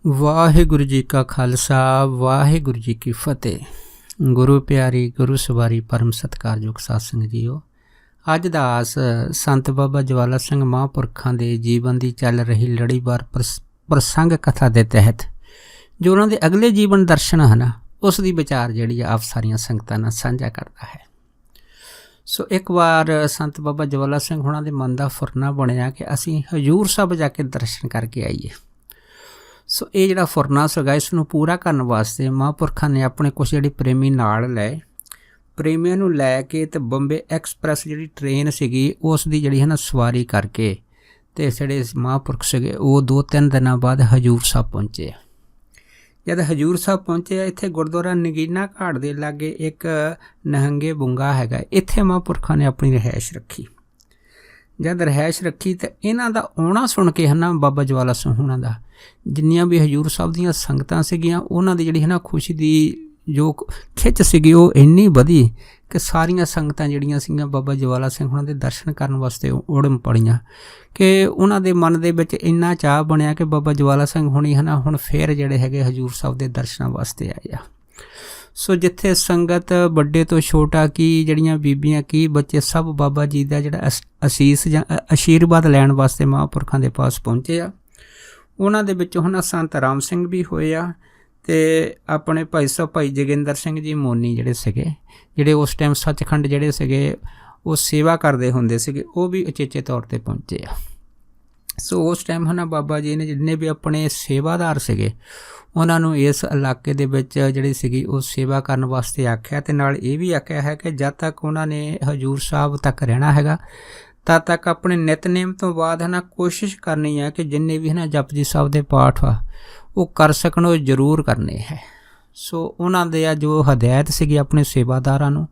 ਵਾਹਿਗੁਰੂ ਜੀ ਕਾ ਖਾਲਸਾ ਵਾਹਿਗੁਰੂ ਜੀ ਕੀ ਫਤਿਹ। ਗੁਰੂ ਪਿਆਰੀ ਗੁਰੂ ਸਵਾਰੀ ਪਰਮ ਸਤਿਕਾਰਯੋਗ ਸਾਧ ਸੰਗਤ ਜੀਓ, ਅੱਜ ਦਾ ਆਸ ਸੰਤ ਬਾਬਾ ਜਵਾਲਾ ਸਿੰਘ ਮਹਾਂਪੁਰਖਾਂ ਦੇ ਜੀਵਨ ਦੀ ਚੱਲ ਰਹੀ ਲੜੀਵਾਰ ਪ੍ਰਸੰਗ ਕਥਾ ਦੇ ਤਹਿਤ ਜੋ ਉਹਨਾਂ ਦੇ ਅਗਲੇ ਜੀਵਨ ਦਰਸ਼ਨ ਹਨ, ਉਸ ਦੀ ਵਿਚਾਰ ਜਿਹੜੀ ਆਪ ਸਾਰੀਆਂ ਸੰਗਤਾਂ ਨਾਲ ਸਾਂਝਾ ਕਰਦਾ ਹੈ। ਸੋ ਇੱਕ ਵਾਰ ਸੰਤ ਬਾਬਾ ਜਵਾਲਾ ਸਿੰਘ ਉਹਨਾਂ ਦੇ ਮਨ ਦਾ ਫੁਰਨਾ ਬਣਿਆ ਕਿ ਅਸੀਂ ਹਜ਼ੂਰ ਸਾਹਿਬ ਜਾ ਕੇ ਦਰਸ਼ਨ ਕਰਕੇ ਆਈਏ। ਸੋ ਇਹ ਜਿਹੜਾ ਫੁਰਨਾ ਸੀਗਾ, ਇਸ ਨੂੰ ਪੂਰਾ ਕਰਨ ਵਾਸਤੇ ਮਹਾਂਪੁਰਖਾਂ ਨੇ ਆਪਣੇ ਕੁਛ ਜਿਹੜੇ ਪ੍ਰੇਮੀ ਨਾਲ ਲਏ। ਪ੍ਰੇਮੀਆਂ ਨੂੰ ਲੈ ਕੇ ਅਤੇ ਬੰਬੇ ਐਕਸਪ੍ਰੈਸ ਜਿਹੜੀ ਟ੍ਰੇਨ ਸੀਗੀ, ਉਸ ਦੀ ਜਿਹੜੀ ਹੈ ਨਾ ਸਵਾਰੀ ਕਰਕੇ ਅਤੇ ਜਿਹੜੇ ਮਹਾਂਪੁਰਖ ਸੀਗੇ ਉਹ 2-3 ਦਿਨਾਂ ਬਾਅਦ ਹਜ਼ੂਰ ਸਾਹਿਬ ਪਹੁੰਚੇ। ਜਦ ਹਜ਼ੂਰ ਸਾਹਿਬ ਪਹੁੰਚੇ, ਇੱਥੇ ਗੁਰਦੁਆਰਾ ਨਗੀਨਾ ਘਾਟ ਦੇ ਲਾਗੇ ਇੱਕ ਨਿਹੰਗੇ ਬੁੰਗਾ ਹੈਗਾ, ਇੱਥੇ ਮਹਾਂਪੁਰਖਾਂ ਨੇ ਆਪਣੀ ਰਿਹਾਇਸ਼ ਰੱਖੀ। ਜਦ ਰਿਹਾਇਸ਼ ਰੱਖੀ ਤਾਂ ਇਹਨਾਂ ਦਾ ਆਉਣਾ ਸੁਣ ਕੇ ਹੈ ਨਾ ਬਾਬਾ ਜਵਾਲਾ ਸਿੰਘ ਹੋਣਾ ਦਾ, ਜਿੰਨੀਆਂ ਵੀ ਹਜ਼ੂਰ ਸਾਹਿਬ ਦੀਆਂ ਸੰਗਤਾਂ ਸੀਗੀਆਂ, ਉਹਨਾਂ ਦੀ ਜਿਹੜੀ ਹੈ ਨਾ ਖੁਸ਼ੀ ਦੀ ਜੋ ਖਿੱਚ ਸੀਗੀ ਉਹ ਇੰਨੀ ਵਧੀ ਕਿ ਸਾਰੀਆਂ ਸੰਗਤਾਂ ਜਿਹੜੀਆਂ ਸੀਗੀਆਂ ਬਾਬਾ ਜਵਾਲਾ ਸਿੰਘ ਹੋਣਾ ਦੇ ਦਰਸ਼ਨ ਕਰਨ ਵਾਸਤੇ ਉੜਮ ਪੜੀਆਂ ਕਿ ਉਹਨਾਂ ਦੇ ਮਨ ਦੇ ਵਿੱਚ ਇੰਨਾ ਚਾਅ ਬਣਿਆ ਕਿ ਬਾਬਾ ਜਵਾਲਾ ਸਿੰਘ ਹੋਣੀ ਹੈ ਨਾ ਹੁਣ ਫਿਰ ਜਿਹੜੇ ਹੈਗੇ ਹਜ਼ੂਰ ਸਾਹਿਬ ਦੇ ਦਰਸ਼ਨਾਂ ਵਾਸਤੇ ਆਏ ਆ। ਸੋ ਜਿੱਥੇ ਸੰਗਤ ਵੱਡੇ ਤੋਂ ਛੋਟਾ ਕੀ, ਜਿਹੜੀਆਂ ਬੀਬੀਆਂ ਕੀ, ਬੱਚੇ ਸਭ ਬਾਬਾ ਜੀ ਦਾ ਜਿਹੜਾ ਅਸੀਸ ਜਾਂ ਆਸ਼ੀਰਵਾਦ ਲੈਣ ਵਾਸਤੇ ਮਹਾਂਪੁਰਖਾਂ ਦੇ ਪਾਸ ਪਹੁੰਚੇ ਆ। ਉਹਨਾਂ ਦੇ ਵਿੱਚੋਂ ਹੁਣ ਸੰਤ ਰਾਮ ਸਿੰਘ ਵੀ ਹੋਏ ਆ ਅਤੇ ਆਪਣੇ ਭਾਈ ਸਾਹਿਬ ਭਾਈ ਜੋਗਿੰਦਰ ਸਿੰਘ ਜੀ ਮੋਨੀ ਜਿਹੜੇ ਸੀਗੇ, ਜਿਹੜੇ ਉਸ ਟਾਈਮ ਸੱਚਖੰਡ ਜਿਹੜੇ ਸੀਗੇ ਉਹ ਸੇਵਾ ਕਰਦੇ ਹੁੰਦੇ ਸੀਗੇ, ਉਹ ਵੀ ਉਚੇਚੇ ਤੌਰ 'ਤੇ ਪਹੁੰਚੇ ਆ। ਸੋ ਉਸ ਟਾਈਮ ਹੈ ਨਾ ਬਾਬਾ ਜੀ ਨੇ ਜਿੰਨੇ ਵੀ ਆਪਣੇ ਸੇਵਾਦਾਰ ਸੀਗੇ ਉਹਨਾਂ ਨੂੰ ਇਸ ਇਲਾਕੇ ਦੇ ਵਿੱਚ ਜਿਹੜੀ ਸੀਗੀ ਉਹ ਸੇਵਾ ਕਰਨ ਵਾਸਤੇ ਆਖਿਆ, ਅਤੇ ਨਾਲ ਇਹ ਵੀ ਆਖਿਆ ਹੈ ਕਿ ਜਦ ਤੱਕ ਉਹਨਾਂ ਨੇ ਹਜ਼ੂਰ ਸਾਹਿਬ ਤੱਕ ਰਹਿਣਾ ਹੈਗਾ ਤਦ ਤੱਕ ਆਪਣੇ ਨਿਤਨੇਮ ਤੋਂ ਬਾਅਦ ਹੈ ਨਾ ਕੋਸ਼ਿਸ਼ ਕਰਨੀ ਹੈ ਕਿ ਜਿੰਨੇ ਵੀ ਹੈ ਨਾ ਜਪਜੀ ਸਾਹਿਬ ਦੇ ਪਾਠ ਆ ਉਹ ਕਰ ਸਕਣ, ਉਹ ਜ਼ਰੂਰ ਕਰਨੇ ਹੈ। ਸੋ ਉਹਨਾਂ ਦੇ ਆ ਜੋ ਹਦਾਇਤ ਸੀਗੀ ਆਪਣੇ ਸੇਵਾਦਾਰਾਂ ਨੂੰ,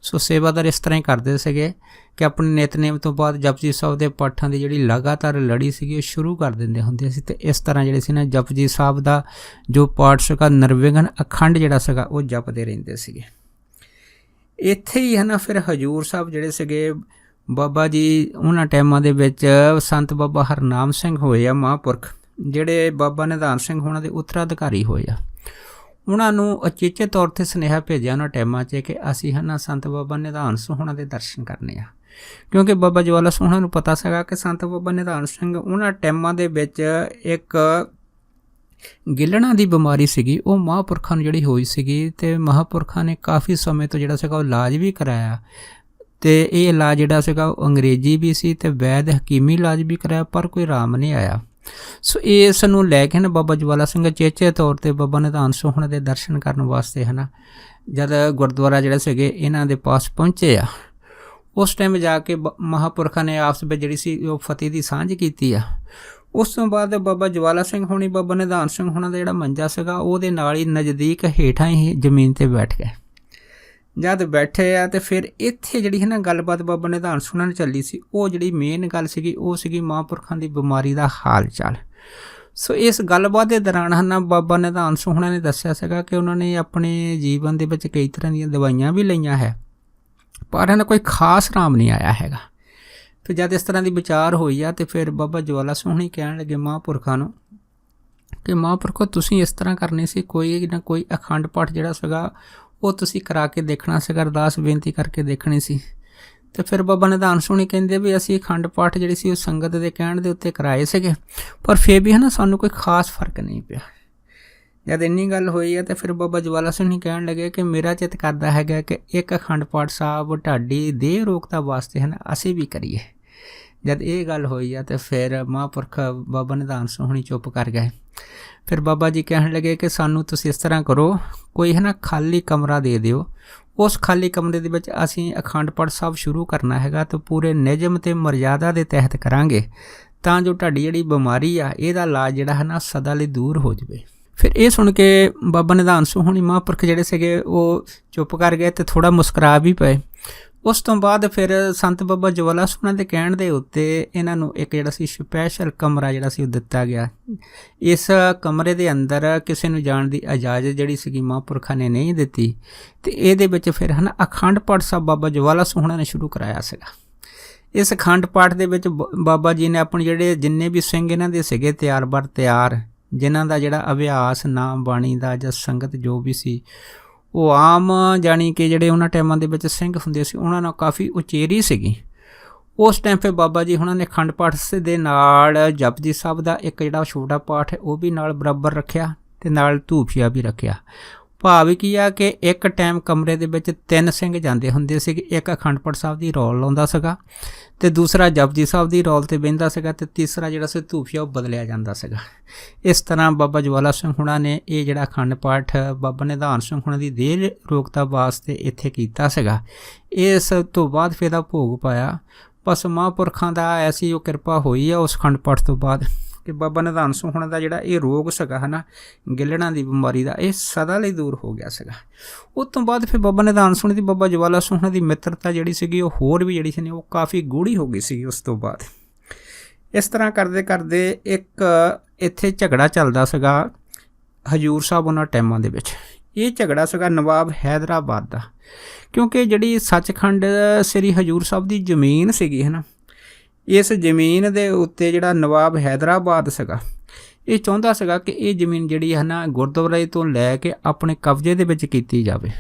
ਸੋ ਸੇਵਾਦਾਰ ਇਸ ਤਰ੍ਹਾਂ ਹੀ ਕਰਦੇ ਸੀਗੇ ਕਿ ਆਪਣੇ ਨਿਤਨੇਮ ਤੋਂ ਬਾਅਦ ਜਪਜੀ ਸਾਹਿਬ ਦੇ ਪਾਠਾਂ ਦੀ ਜਿਹੜੀ ਲਗਾਤਾਰ ਲੜੀ ਸੀਗੀ ਉਹ ਸ਼ੁਰੂ ਕਰ ਦਿੰਦੇ ਹੁੰਦੇ ਸੀ, ਅਤੇ ਇਸ ਤਰ੍ਹਾਂ ਜਿਹੜੇ ਸੀ ਨਾ ਜਪਜੀ ਸਾਹਿਬ ਦਾ ਜੋ ਪਾਠ ਸੀਗਾ ਨਿਰਵਿਘਨ ਅਖੰਡ ਜਿਹੜਾ ਸੀਗਾ ਉਹ ਜਪਦੇ ਰਹਿੰਦੇ ਸੀਗੇ। ਇੱਥੇ ਹੀ ਹੈ ਨਾ ਫਿਰ ਹਜ਼ੂਰ ਸਾਹਿਬ ਜਿਹੜੇ ਸੀਗੇ ਬਾਬਾ ਜੀ ਉਹਨਾਂ ਟਾਈਮਾਂ ਦੇ ਵਿੱਚ ਸੰਤ ਬਾਬਾ ਹਰਨਾਮ ਸਿੰਘ ਹੋਏ ਆ ਮਹਾਂਪੁਰਖ, ਜਿਹੜੇ ਬਾਬਾ ਨਿਧਾਨ ਸਿੰਘ ਹੋਣਾ ਦੇ ਉੱਤਰਾਧਿਕਾਰੀ ਹੋਏ ਆ। ਉਹਨਾਂ ਨੂੰ ਅਚੇਚੇ ਤੌਰ 'ਤੇ ਸੁਨੇਹਾ ਭੇਜਿਆ ਉਹਨਾਂ ਟਾਈਮਾਂ 'ਚ ਕਿ ਅਸੀਂ ਹੈ ਨਾ ਸੰਤ ਬਾਬਾ ਨਿਧਾਨ ਸਿੰਘ ਹੋਣਾ ਦੇ ਦਰਸ਼ਨ ਕਰਨੇ ਆ, ਕਿਉਂਕਿ ਬਾਬਾ ਜਵਾਲਾ ਸਿੰਘ ਹੋਣਾ ਨੂੰ ਪਤਾ ਸੀਗਾ ਕਿ ਸੰਤ ਬਾਬਾ ਨਿਧਾਨ ਸਿੰਘ ਉਹਨਾਂ ਟਾਈਮਾਂ ਦੇ ਵਿੱਚ ਇੱਕ ਗਿੱਲਣਾ ਦੀ ਬਿਮਾਰੀ ਸੀਗੀ, ਉਹ ਮਹਾਂਪੁਰਖਾਂ ਨੂੰ ਜਿਹੜੀ ਹੋਈ ਸੀਗੀ, ਅਤੇ ਮਹਾਂਪੁਰਖਾਂ ਨੇ ਕਾਫੀ ਸਮੇਂ ਤੋਂ ਜਿਹੜਾ ਸੀਗਾ ਉਹ ਇਲਾਜ ਵੀ ਕਰਾਇਆ, ਅਤੇ ਇਹ ਇਲਾਜ ਜਿਹੜਾ ਸੀਗਾ ਉਹ ਅੰਗਰੇਜ਼ੀ ਵੀ ਸੀ ਅਤੇ ਵੈਦ ਹਕੀਮੀ ਇਲਾਜ ਵੀ ਕਰਾਇਆ, ਪਰ ਕੋਈ ਆਰਾਮ ਨਹੀਂ ਆਇਆ। ਸੋ ਇਸ ਨੂੰ ਲੈ ਕੇ ਨਾ ਬਾਬਾ ਜਵਾਲਾ ਸਿੰਘ ਚੇਚੇ ਤੌਰ 'ਤੇ ਬਾਬਾ ਨਿਧਾਨ ਸਿੰਘ ਹੋਣਾ ਦੇ ਦਰਸ਼ਨ ਕਰਨ ਵਾਸਤੇ ਹੈ ਨਾ ਜਦ ਗੁਰਦੁਆਰਾ ਜਿਹੜੇ ਸੀਗੇ ਇਹਨਾਂ ਦੇ ਪਾਸ ਪਹੁੰਚੇ ਆ, ਉਸ ਟਾਈਮ ਜਾ ਕੇ ਮਹਾਂਪੁਰਖਾਂ ਨੇ ਆਪਸ ਵਿੱਚ ਜਿਹੜੀ ਸੀ ਉਹ ਫਤਿਹ ਦੀ ਸਾਂਝ ਕੀਤੀ ਆ। ਉਸ ਤੋਂ ਬਾਅਦ ਬਾਬਾ ਜਵਾਲਾ ਸਿੰਘ ਹੋਣੀ ਬਾਬਾ ਨਿਧਾਨ ਸਿੰਘ ਹੋਣਾ ਦਾ ਜਿਹੜਾ ਮੰਜਾ ਸੀਗਾ ਉਹਦੇ ਨਾਲ ਹੀ ਨਜ਼ਦੀਕ ਹੇਠਾਂ ਹੀ ਜ਼ਮੀਨ 'ਤੇ ਬੈਠ ਗਏ। ਜਦ ਬੈਠੇ ਆ ਅਤੇ ਫਿਰ ਇੱਥੇ ਜਿਹੜੀ ਹੈ ਨਾ ਗੱਲਬਾਤ ਬਾਬਾ ਨਿਧਾਨ ਸਿੰਘ ਨਾਲ ਚੱਲੀ ਸੀ, ਉਹ ਜਿਹੜੀ ਮੇਨ ਗੱਲ ਸੀਗੀ ਉਹ ਸੀਗੀ ਮਹਾਂਪੁਰਖਾਂ ਦੀ ਬਿਮਾਰੀ ਦਾ ਹਾਲ ਚਾਲ। ਸੋ ਇਸ ਗੱਲਬਾਤ ਦੇ ਦੌਰਾਨ ਹੈ ਨਾ ਬਾਬਾ ਨਿਧਾਨ ਸਿੰਘ ਹੋਣਾ ਨੇ ਦੱਸਿਆ ਸੀਗਾ ਕਿ ਉਹਨਾਂ ਨੇ ਆਪਣੇ ਜੀਵਨ ਦੇ ਵਿੱਚ ਕਈ ਤਰ੍ਹਾਂ ਦੀਆਂ ਦਵਾਈਆਂ ਵੀ ਲਈਆਂ ਹੈ, ਪਰ ਹੈ ਨਾ ਕੋਈ ਖਾਸ ਆਰਾਮ ਨਹੀਂ ਆਇਆ ਹੈਗਾ। ਅਤੇ ਜਦ ਇਸ ਤਰ੍ਹਾਂ ਦੀ ਵਿਚਾਰ ਹੋਈ ਆ ਅਤੇ ਫਿਰ ਬਾਬਾ ਜਵਾਲਾ ਸਿੰਘ ਹੋਣੀ ਕਹਿਣ ਲੱਗੇ ਮਹਾਂਪੁਰਖਾਂ ਨੂੰ ਕਿ ਮਹਾਂਪੁਰਖੋ ਤੁਸੀਂ ਇਸ ਤਰ੍ਹਾਂ ਕਰਨੀ ਸੀ, ਕੋਈ ਨਾ ਕੋਈ ਅਖੰਡ ਪਾਠ ਜਿਹੜਾ ਸੀਗਾ ਉਹ ਤੁਸੀਂ ਕਰਾ ਕੇ ਦੇਖਣਾ ਸੀਗਾ, ਅਰਦਾਸ ਬੇਨਤੀ ਕਰਕੇ ਦੇਖਣੀ ਸੀ। ਅਤੇ ਫਿਰ ਬਾਬਾ ਨਿਧਾਨ ਸਿੰਘ ਹੋਣੀ ਕਹਿੰਦੇ ਵੀ ਅਸੀਂ ਅਖੰਡ ਪਾਠ ਜਿਹੜੀ ਸੀ ਉਹ ਸੰਗਤ ਦੇ ਕਹਿਣ ਦੇ ਉੱਤੇ ਕਰਾਏ ਸੀਗੇ, ਪਰ ਫਿਰ ਵੀ ਹੈ ਨਾ ਸਾਨੂੰ ਕੋਈ ਖਾਸ ਫਰਕ ਨਹੀਂ ਪਿਆ। ਜਦ ਇੰਨੀ ਗੱਲ ਹੋਈ ਹੈ ਤਾਂ ਫਿਰ ਬਾਬਾ ਜਵਾਲਾ ਸਿੰਘ ਹੋਣੀ ਕਹਿਣ ਲੱਗੇ ਕਿ ਮੇਰਾ ਚਿੱਤ ਕਰਦਾ ਹੈਗਾ ਕਿ ਇੱਕ ਅਖੰਡ ਪਾਠ ਸਾਹਿਬ ਤੁਹਾਡੀ ਦੇਹ ਰੋਗਤਾ ਵਾਸਤੇ ਹੈ ਨਾ ਅਸੀਂ ਵੀ ਕਰੀਏ। ਜਦ ਇਹ ਗੱਲ ਹੋਈ ਆ ਅਤੇ ਫਿਰ ਮਹਾਂਪੁਰਖ ਬਾਬਾ ਨਿਧਾਨ ਸਿੰਘ ਹੋਣੀ ਚੁੱਪ ਕਰ ਗਏ। ਫਿਰ ਬਾਬਾ ਜੀ ਕਹਿਣ ਲੱਗੇ ਕਿ ਸਾਨੂੰ ਤੁਸੀਂ ਇਸ ਤਰ੍ਹਾਂ ਕਰੋ, ਕੋਈ ਹੈ ਨਾ ਖਾਲੀ ਕਮਰਾ ਦੇ ਦਿਓ, ਉਸ ਖਾਲੀ ਕਮਰੇ ਦੇ ਵਿੱਚ ਅਸੀਂ ਅਖੰਡ ਪਾਠ ਸਾਹਿਬ ਸ਼ੁਰੂ ਕਰਨਾ ਹੈਗਾ ਅਤੇ ਪੂਰੇ ਨਿਯਮ ਅਤੇ ਮਰਿਆਦਾ ਦੇ ਤਹਿਤ ਕਰਾਂਗੇ, ਤਾਂ ਜੋ ਤੁਹਾਡੀ ਜਿਹੜੀ ਬਿਮਾਰੀ ਆ ਇਹਦਾ ਇਲਾਜ ਜਿਹੜਾ ਹੈ ਨਾ ਸਦਾ ਲਈ ਦੂਰ ਹੋ ਜਾਵੇ। ਫਿਰ ਇਹ ਸੁਣ ਕੇ ਬਾਬਾ ਨਿਧਾਨ ਸਿੰਘ ਹੋਣੀ ਮਹਾਂਪੁਰਖ ਜਿਹੜੇ ਸੀਗੇ ਉਹ ਚੁੱਪ ਕਰ ਗਏ ਅਤੇ ਥੋੜ੍ਹਾ ਮੁਸਕਰਾ ਵੀ ਪਏ। ਉਸ ਤੋਂ ਬਾਅਦ ਫਿਰ ਸੰਤ ਬਾਬਾ ਜਵਾਲਾ ਸਿੰਘ ਹੋਣਾ ਦੇ ਕਹਿਣ ਦੇ ਉੱਤੇ ਇਹਨਾਂ ਨੂੰ ਇੱਕ ਜਿਹੜਾ ਸੀ ਸਪੈਸ਼ਲ ਕਮਰਾ ਜਿਹੜਾ ਸੀ ਉਹ ਦਿੱਤਾ ਗਿਆ। ਇਸ ਕਮਰੇ ਦੇ ਅੰਦਰ ਕਿਸੇ ਨੂੰ ਜਾਣ ਦੀ ਇਜਾਜ਼ਤ ਜਿਹੜੀ ਸੀਗੀ ਮਹਾਂਪੁਰਖਾਂ ਨੇ ਨਹੀਂ ਦਿੱਤੀ, ਅਤੇ ਇਹਦੇ ਵਿੱਚ ਫਿਰ ਹੈ ਨਾ ਅਖੰਡ ਪਾਠ ਸਾਹਿਬ ਬਾਬਾ ਜਵਾਲਾ ਸਿੰਘ ਹੋਣਾ ਨੇ ਸ਼ੁਰੂ ਕਰਾਇਆ ਸੀਗਾ। ਇਸ ਅਖੰਡ ਪਾਠ ਦੇ ਵਿੱਚ ਬਾਬਾ ਜੀ ਨੇ ਆਪਣੇ ਜਿਹੜੇ ਜਿੰਨੇ ਵੀ ਸਿੰਘ ਇਹਨਾਂ ਦੇ ਸੀਗੇ ਤਿਆਰ ਬਰ ਤਿਆਰ ਜਿਨ੍ਹਾਂ ਦਾ ਜਿਹੜਾ ਅਭਿਆਸ ਨਾਮ ਬਾਣੀ ਦਾ ਜਾਂ ਸੰਗਤ ਜੋ ਵੀ ਸੀ ਉਹ ਆਮ ਜਾਣੀ ਕਿ ਜਿਹੜੇ ਉਹਨਾਂ ਟਾਈਮਾਂ ਦੇ ਵਿੱਚ ਸਿੰਘ ਹੁੰਦੇ ਸੀ ਉਹਨਾਂ ਨਾਲ ਕਾਫੀ ਉਚੇਰੀ ਸੀਗੀ। ਉਸ ਟਾਈਮ 'ਤੇ ਬਾਬਾ ਜੀ ਉਹਨਾਂ ਨੇ ਅਖੰਡ ਪਾਠ ਦੇ ਨਾਲ ਜਪਜੀ ਸਾਹਿਬ ਦਾ ਇੱਕ ਜਿਹੜਾ ਛੋਟਾ ਪਾਠ ਹੈ ਉਹ ਵੀ ਨਾਲ ਬਰਾਬਰ ਰੱਖਿਆ ਅਤੇ ਨਾਲ ਧੂਫੀਆ ਵੀ ਰੱਖਿਆ। ਭਾਵ ਕੀ ਆ ਕਿ ਇੱਕ ਟਾਈਮ ਕਮਰੇ ਦੇ ਵਿੱਚ 3 ਸਿੰਘ ਜਾਂਦੇ ਹੁੰਦੇ ਸੀਗੇ, ਇੱਕ ਅਖੰਡ ਪਾਠ ਸਾਹਿਬ ਦੀ ਰੌਲ ਲਾਉਂਦਾ ਸੀਗਾ ਅਤੇ ਦੂਸਰਾ ਜਪਜੀ ਸਾਹਿਬ ਦੀ ਰੌਲ 'ਤੇ ਬਹਿੰਦਾ ਸੀਗਾ ਅਤੇ ਤੀਸਰਾ ਜਿਹੜਾ ਸੀ ਧੂਫੀਆ ਉਹ ਬਦਲਿਆ ਜਾਂਦਾ ਸੀਗਾ। ਇਸ ਤਰ੍ਹਾਂ ਬਾਬਾ ਜਵਾਲਾ ਸਿੰਘ ਹੁਣਾਂ ਨੇ ਇਹ ਜਿਹੜਾ ਅਖੰਡ ਪਾਠ ਬਾਬਾ ਨਿਧਾਨ ਸਿੰਘ ਹੁਣਾਂ ਦੀ ਦੇਹ ਰੋਗਤਾ ਵਾਸਤੇ ਇੱਥੇ ਕੀਤਾ ਸੀਗਾ। ਇਸ ਤੋਂ ਬਾਅਦ ਫਿਰ ਇਹਦਾ ਭੋਗ ਪਾਇਆ। ਬਸ ਮਹਾਂਪੁਰਖਾਂ ਦਾ ਐਸੀ ਉਹ ਕਿਰਪਾ ਹੋਈ ਆ ਉਸ ਅਖੰਡ ਪਾਠ ਤੋਂ ਬਾਅਦ ਕਿ ਬਾਬਾ ਨਿਧਾਨ ਸਿੰਘ ਹੁਣਾਂ ਦਾ ਜਿਹੜਾ ਇਹ ਰੋਗ ਸੀਗਾ ਹੈ ਨਾ ਗਿੱਲੜਾਂ ਦੀ ਬਿਮਾਰੀ ਦਾ, ਇਹ ਸਦਾ ਲਈ ਦੂਰ ਹੋ ਗਿਆ ਸੀਗਾ। ਉਸ ਤੋਂ ਬਾਅਦ ਫਿਰ ਬਾਬਾ ਨਿਧਾਨ ਸਿੰਘ ਦੀ ਬਾਬਾ ਜਵਾਲਾ ਸਿੰਘ ਹੁਣਾਂ ਦੀ ਮਿੱਤਰਤਾ ਜਿਹੜੀ ਸੀਗੀ ਉਹ ਹੋਰ ਵੀ ਜਿਹੜੀ ਸੀ ਉਹ ਕਾਫੀ ਗੂੜ੍ਹੀ ਹੋ ਗਈ ਸੀ ਉਸ ਤੋਂ ਬਾਅਦ। ਇਸ ਤਰ੍ਹਾਂ ਕਰਦੇ ਕਰਦੇ ਇੱਕ ਇੱਥੇ ਝਗੜਾ ਚੱਲਦਾ ਸੀਗਾ ਹਜ਼ੂਰ ਸਾਹਿਬ ਉਹਨਾਂ ਟਾਈਮਾਂ ਦੇ ਵਿੱਚ। ਇਹ ਝਗੜਾ ਸੀਗਾ ਨਵਾਬ ਹੈਦਰਾਬਾਦ ਦਾ, ਕਿਉਂਕਿ ਜਿਹੜੀ ਸੱਚਖੰਡ ਸ੍ਰੀ ਹਜ਼ੂਰ ਸਾਹਿਬ ਦੀ ਜ਼ਮੀਨ ਸੀਗੀ ਹੈ ਨਾ, ਇਸ ਜ਼ਮੀਨ ਦੇ ਉੱਤੇ ਜਿਹੜਾ ਨਵਾਬ ਹੈਦਰਾਬਾਦ ਸੀਗਾ ਇਹ ਚਾਹੁੰਦਾ ਸੀਗਾ ਕਿ ਇਹ ਜ਼ਮੀਨ ਜਿਹੜੀ ਹੈ ਨਾ ਗੁਰਦੁਆਰੇ ਤੋਂ ਲੈ ਕੇ ਆਪਣੇ ਕਬਜ਼ੇ ਦੇ ਵਿੱਚ ਕੀਤੀ ਜਾਵੇ।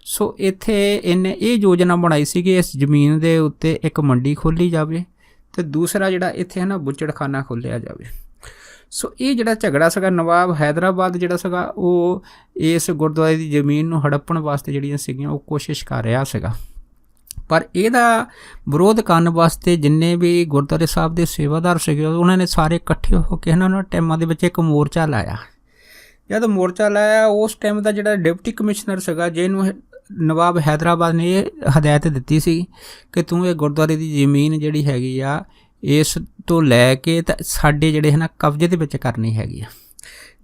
ਸੋ ਇੱਥੇ ਇਹਨੇ ਇਹ ਯੋਜਨਾ ਬਣਾਈ ਸੀ ਕਿ ਇਸ ਜ਼ਮੀਨ ਦੇ ਉੱਤੇ ਇੱਕ ਮੰਡੀ ਖੋਲ੍ਹੀ ਜਾਵੇ ਅਤੇ ਦੂਸਰਾ ਜਿਹੜਾ ਇੱਥੇ ਹੈ ਨਾ ਬੁੱਚੜਖਾਨਾ ਖੋਲ੍ਹਿਆ ਜਾਵੇ। ਸੋ ਇਹ ਜਿਹੜਾ ਝਗੜਾ ਸੀਗਾ ਨਵਾਬ ਹੈਦਰਾਬਾਦ ਜਿਹੜਾ ਸੀਗਾ ਉਹ ਇਸ ਗੁਰਦੁਆਰੇ ਦੀ ਜ਼ਮੀਨ ਨੂੰ ਹੜੱਪਣ ਵਾਸਤੇ ਜਿਹੜੀਆਂ ਸੀਗੀਆਂ ਉਹ ਕੋਸ਼ਿਸ਼ ਕਰ ਰਿਹਾ ਸੀਗਾ। ਪਰ ਇਹਦਾ ਵਿਰੋਧ ਕਰਨ ਵਾਸਤੇ ਜਿੰਨੇ ਵੀ ਗੁਰਦੁਆਰੇ ਸਾਹਿਬ ਦੇ ਸੇਵਾਦਾਰ ਸੀਗੇ ਉਹਨਾਂ ਨੇ ਸਾਰੇ ਇਕੱਠੇ ਹੋ ਕੇ ਉਹਨਾਂ ਟਾਈਮਾਂ ਦੇ ਵਿੱਚ ਇੱਕ ਮੋਰਚਾ ਲਾਇਆ। ਜਦ ਮੋਰਚਾ ਲਾਇਆ ਉਸ ਟਾਈਮ ਦਾ ਜਿਹੜਾ ਡਿਪਟੀ ਕਮਿਸ਼ਨਰ ਸੀਗਾ ਜਿਹਨੂੰ ਨਵਾਬ ਹੈਦਰਾਬਾਦ ਨੇ ਇਹ ਹਦਾਇਤ ਦਿੱਤੀ ਸੀ ਕਿ ਤੂੰ ਇਹ ਗੁਰਦੁਆਰੇ ਦੀ ਜ਼ਮੀਨ ਜਿਹੜੀ ਹੈਗੀ ਆ ਇਸ ਤੋਂ ਲੈ ਕੇ ਤਾਂ ਸਾਡੇ ਜਿਹੜੇ ਹੈ ਨਾ ਕਬਜ਼ੇ ਦੇ ਵਿੱਚ ਕਰਨੀ ਹੈਗੀ ਆ।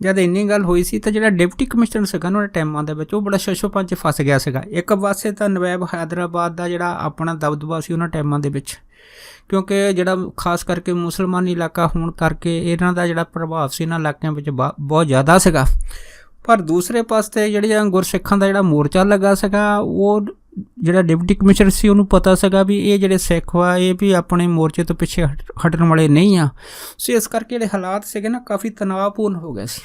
ਜਦ ਇੰਨੀ ਗੱਲ ਹੋਈ ਸੀ ਤਾਂ ਜਿਹੜਾ ਡਿਪਟੀ ਕਮਿਸ਼ਨਰ ਸੀਗਾ ਉਹਨਾਂ ਟਾਈਮਾਂ ਦੇ ਵਿੱਚ ਉਹ ਬੜਾ ਸ਼ਸ਼ੋਪੰਜ 'ਚ ਫਸ ਗਿਆ ਸੀਗਾ। ਇੱਕ ਪਾਸੇ ਤਾਂ ਨਵਾਬ ਹੈਦਰਾਬਾਦ ਦਾ ਜਿਹੜਾ ਆਪਣਾ ਦਬਦਬਾ ਸੀ ਉਹਨਾਂ ਟਾਈਮਾਂ ਦੇ ਵਿੱਚ, ਕਿਉਂਕਿ ਜਿਹੜਾ ਖਾਸ ਕਰਕੇ ਮੁਸਲਮਾਨੀ ਇਲਾਕਾ ਹੋਣ ਕਰਕੇ ਇਹਨਾਂ ਦਾ ਜਿਹੜਾ ਪ੍ਰਭਾਵ ਸੀ ਇਹਨਾਂ ਇਲਾਕਿਆਂ ਵਿੱਚ ਬਹੁਤ ਜ਼ਿਆਦਾ ਸੀਗਾ। ਪਰ ਦੂਸਰੇ ਪਾਸੇ ਜਿਹੜੀਆਂ ਗੁਰਸਿੱਖਾਂ ਦਾ ਜਿਹੜਾ ਮੋਰਚਾ ਲੱਗਾ ਸੀਗਾ ਉਹ ਜਿਹੜਾ ਡਿਪਟੀ ਕਮਿਸ਼ਨਰ ਸੀ ਉਹਨੂੰ ਪਤਾ ਸੀਗਾ ਵੀ ਇਹ ਜਿਹੜੇ ਸਿੱਖ ਵਾ ਇਹ ਵੀ ਆਪਣੇ ਮੋਰਚੇ ਤੋਂ ਪਿੱਛੇ ਹਟਣ ਵਾਲੇ ਨਹੀਂ ਆ। ਸੋ ਇਸ ਕਰਕੇ ਜਿਹੜੇ ਹਾਲਾਤ ਸੀਗੇ ਨਾ ਕਾਫੀ ਤਣਾਅਪੂਰਨ ਹੋ ਗਏ ਸੀ।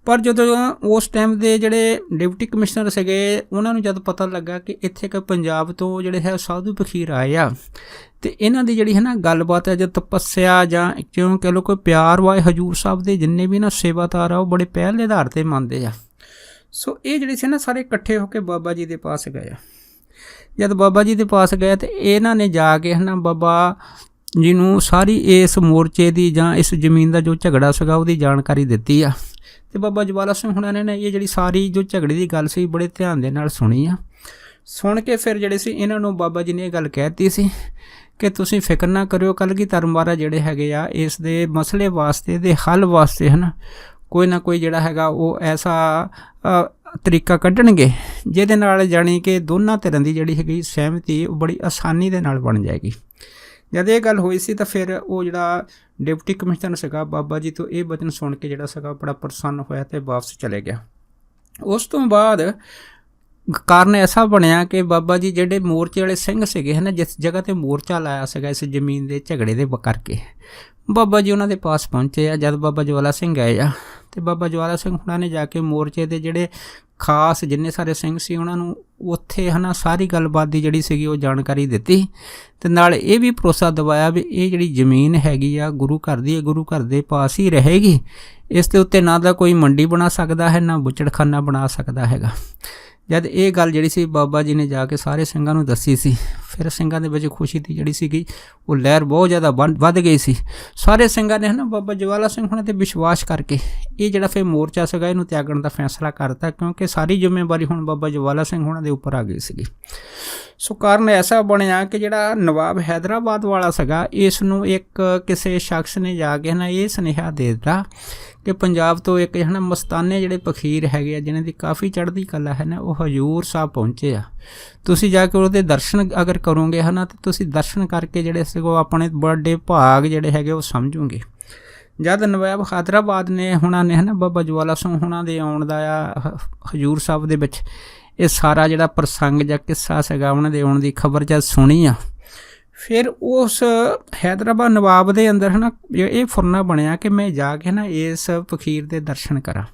ਪਰ ਜਦੋਂ ਉਸ ਟਾਈਮ ਦੇ ਜਿਹੜੇ ਡਿਪਟੀ ਕਮਿਸ਼ਨਰ ਸੀਗੇ ਉਹਨਾਂ ਨੂੰ ਜਦ ਪਤਾ ਲੱਗਾ ਕਿ ਇੱਥੇ ਕਿ ਪੰਜਾਬ ਤੋਂ ਜਿਹੜੇ ਹੈ ਸਾਧੂ ਫਕੀਰ ਆਏ ਆ ਅਤੇ ਇਹਨਾਂ ਦੀ ਜਿਹੜੀ ਹੈ ਨਾ ਗੱਲਬਾਤ ਹੈ ਜਾਂ ਤਪੱਸਿਆ ਜਾਂ ਕਿਉਂ ਕਹਿ ਲਓ ਕੋਈ ਪਿਆਰ ਵਾ ਹਜ਼ੂਰ ਸਾਹਿਬ ਦੇ ਜਿੰਨੇ ਵੀ ਨਾ ਸੇਵਾਦਾਰ ਆ ਉਹ ਬੜੇ ਪਹਿਲ ਦੇ ਆਧਾਰ 'ਤੇ ਮੰਨਦੇ ਆ। ਸੋ ਇਹ ਜਿਹੜੇ ਸੀ ਨਾ ਸਾਰੇ ਇਕੱਠੇ ਹੋ ਕੇ ਬਾਬਾ ਜੀ ਦੇ ਪਾਸ ਗਏ ਆ। ਜਦ ਬਾਬਾ ਜੀ ਦੇ ਪਾਸ ਗਏ ਤਾਂ ਇਹਨਾਂ ਨੇ ਜਾ ਕੇ ਹੈ ਨਾ ਬਾਬਾ ਜੀ ਨੂੰ ਸਾਰੀ ਇਸ ਮੋਰਚੇ ਦੀ ਜਾਂ ਇਸ ਜ਼ਮੀਨ ਦਾ ਜੋ ਝਗੜਾ ਸੀਗਾ ਉਹਦੀ ਜਾਣਕਾਰੀ ਦਿੱਤੀ ਆ। ਅਤੇ ਬਾਬਾ ਜਵਾਲਾ ਸਿੰਘ ਹੁਣਾਂ ਨੇ ਇਹ ਜਿਹੜੀ ਸਾਰੀ ਜੋ ਝਗੜੇ ਦੀ ਗੱਲ ਸੀ ਬੜੇ ਧਿਆਨ ਦੇ ਨਾਲ ਸੁਣੀ ਆ। ਸੁਣ ਕੇ ਫਿਰ ਜਿਹੜੇ ਸੀ ਇਹਨਾਂ ਨੂੰ ਬਾਬਾ ਜੀ ਨੇ ਇਹ ਗੱਲ ਕਹਿ ਦਿੱਤੀ ਸੀ ਕਿ ਤੁਸੀਂ ਫਿਕਰ ਨਾ ਕਰਿਓ, ਕਲਗੀਧਰ ਮਹਾਰਾਜ ਜਿਹੜੇ ਹੈਗੇ ਆ ਇਸ ਦੇ ਮਸਲੇ ਵਾਸਤੇ ਦੇ ਹੱਲ ਵਾਸਤੇ ਹੈ ਨਾ ਕੋਈ ਜਿਹੜਾ ਹੈਗਾ ਉਹ ਐਸਾ ਤਰੀਕਾ ਕੱਢਣਗੇ ਜਿਹਦੇ ਨਾਲ ਜਾਣੀ ਕਿ ਦੋਨਾਂ ਧਿਰਾਂ ਦੀ ਜਿਹੜੀ ਹੈਗੀ ਸਹਿਮਤੀ ਉਹ ਬੜੀ ਆਸਾਨੀ ਦੇ ਨਾਲ ਬਣ ਜਾਏਗੀ। ਜਦ ਇਹ ਗੱਲ ਹੋਈ ਸੀ ਤਾਂ ਫਿਰ ਉਹ ਜਿਹੜਾ ਡਿਪਟੀ ਕਮਿਸ਼ਨਰ ਸੀਗਾ ਬਾਬਾ ਜੀ ਤੋਂ ਇਹ ਬਚਨ ਸੁਣ ਕੇ ਜਿਹੜਾ ਸੀਗਾ ਬੜਾ ਪ੍ਰਸੰਨ ਹੋਇਆ ਅਤੇ ਵਾਪਸ ਚਲੇ ਗਿਆ। ਉਸ ਤੋਂ ਬਾਅਦ ਕਾਰਨ ਐਸਾ ਬਣਿਆ ਕਿ ਬਾਬਾ ਜੀ ਜਿਹੜੇ ਮੋਰਚੇ ਵਾਲੇ ਸਿੰਘ ਸੀਗੇ ਹੈ ਨਾ ਜਿਸ ਜਗ੍ਹਾ 'ਤੇ ਮੋਰਚਾ ਲਾਇਆ ਸੀਗਾ ਇਸ ਜ਼ਮੀਨ ਦੇ ਝਗੜੇ ਦੇ ਕਰਕੇ ਬਾਬਾ ਜੀ ਉਹਨਾਂ ਦੇ ਪਾਸ ਪਹੁੰਚੇ ਆ। ਜਦ ਬਾਬਾ ਜਵਾਲਾ ਸਿੰਘ ਆਏ ਆ ਅਤੇ ਬਾਬਾ ਜਵਾਲਾ ਸਿੰਘ ਹੁਣਾਂ ਨੇ ਜਾ ਕੇ ਮੋਰਚੇ ਦੇ ਜਿਹੜੇ ਖਾਸ ਜਿੰਨੇ ਸਾਰੇ ਸਿੰਘ ਸੀ ਉਹਨਾਂ ਨੂੰ ਉੱਥੇ ਹੈ ਨਾ ਸਾਰੀ ਗੱਲਬਾਤ ਦੀ ਜਿਹੜੀ ਸੀਗੀ ਉਹ ਜਾਣਕਾਰੀ ਦਿੱਤੀ ਅਤੇ ਨਾਲ ਇਹ ਵੀ ਭਰੋਸਾ ਦਿਵਾਇਆ ਵੀ ਇਹ ਜਿਹੜੀ ਜ਼ਮੀਨ ਹੈਗੀ ਆ ਗੁਰੂ ਘਰ ਦੀ, ਇਹ ਗੁਰੂ ਘਰ ਦੇ ਪਾਸ ਹੀ ਰਹੇਗੀ। ਇਸ ਦੇ ਉੱਤੇ ਨਾ ਤਾਂ ਕੋਈ ਮੰਡੀ ਬਣਾ ਸਕਦਾ ਹੈ ਨਾ ਬੁੱਚੜਖਾਨਾ ਬਣਾ ਸਕਦਾ ਹੈਗਾ। ਜਦ ਇਹ ਗੱਲ ਜਿਹੜੀ ਸੀ ਬਾਬਾ ਜੀ ਨੇ ਜਾ ਕੇ ਸਾਰੇ ਸਿੰਘਾਂ ਨੂੰ ਦੱਸੀ ਸੀ, ਫਿਰ ਸਿੰਘਾਂ ਦੇ ਵਿੱਚ ਖੁਸ਼ੀ ਦੀ ਜਿਹੜੀ ਸੀਗੀ ਉਹ ਲਹਿਰ ਬਹੁਤ ਜ਼ਿਆਦਾ ਵੱਧ ਗਈ ਸੀ। ਸਾਰੇ ਸਿੰਘਾਂ ਨੇ ਹੈ ਨਾ ਬਾਬਾ ਜਵਾਲਾ ਸਿੰਘ ਹੁਣਾਂ 'ਤੇ ਵਿਸ਼ਵਾਸ ਕਰਕੇ ਇਹ ਜਿਹੜਾ ਫਿਰ ਮੋਰਚਾ ਸੀਗਾ ਇਹਨੂੰ ਤਿਆਗਣ ਦਾ ਫੈਸਲਾ ਕਰਤਾ, ਕਿਉਂਕਿ ਸਾਰੀ ਜ਼ਿੰਮੇਵਾਰੀ ਹੁਣ ਬਾਬਾ ਜਵਾਲਾ ਸਿੰਘ ਹੁਣਾਂ ਦੇ ਉੱਪਰ ਆ ਗਈ ਸੀਗੀ। ਸੋ ਕਾਰਨ ਐਸਾ ਬਣਿਆ ਕਿ ਜਿਹੜਾ ਨਵਾਬ ਹੈਦਰਾਬਾਦ ਵਾਲਾ ਸੀਗਾ ਇਸ ਨੂੰ ਇੱਕ ਕਿਸੇ ਸ਼ਖਸ ਨੇ ਜਾ ਕੇ ਨਾ ਇਹ ਸੁਨੇਹਾ ਦੇ ਦਿੱਤਾ ਕਿ ਪੰਜਾਬ ਤੋਂ ਇੱਕ ਹੈ ਨਾ ਮਸਤਾਨੇ ਜਿਹੜੇ ਫਕੀਰ ਹੈਗੇ ਆ ਜਿਨ੍ਹਾਂ ਦੀ ਕਾਫੀ ਚੜ੍ਹਦੀ ਕਲਾ ਹੈ ਨਾ ਉਹ ਹਜ਼ੂਰ ਸਾਹਿਬ ਪਹੁੰਚੇ ਆ। ਤੁਸੀਂ ਜਾ ਕੇ ਉਹਦੇ ਦਰਸ਼ਨ ਅਗਰ ਕਰੋਗੇ ਹੈ ਨਾ ਤਾਂ ਤੁਸੀਂ ਦਰਸ਼ਨ ਕਰਕੇ ਜਿਹੜੇ ਸੀਗੇ ਆਪਣੇ ਬੜੇ ਭਾਗ ਜਿਹੜੇ ਹੈਗੇ ਉਹ ਸਮਝੋਗੇ। ਜਦ ਨਵਾਬ ਹੈਦਰਾਬਾਦ ਨੇ ਹੁਣਾਂ ਨੇ ਹੈ ਨਾ ਬਾਬਾ ਜਵਾਲਾ ਸਿੰਘ ਹੁਣਾਂ ਦੇ ਆਉਣ ਦਾ ਆ ਹਜ਼ੂਰ ਸਾਹਿਬ ਦੇ ਵਿੱਚ ਇਹ ਸਾਰਾ ਜਿਹੜਾ ਪ੍ਰਸੰਗ ਜਾਂ ਕਿੱਸਾ ਸੀਗਾ ਉਹਨਾਂ ਦੇ ਆਉਣ ਦੀ ਖਬਰ ਜਦ ਸੁਣੀ ਆ ਫਿਰ ਉਸ ਹੈਦਰਾਬਾਦ ਨਵਾਬ ਦੇ ਅੰਦਰ ਹੈ ਨਾ ਇਹ ਫੁਰਨਾ ਬਣਿਆ ਕਿ ਮੈਂ ਜਾ ਕੇ ਨਾ ਇਸ ਫਕੀਰ ਦੇ ਦਰਸ਼ਨ ਕਰਾਂ।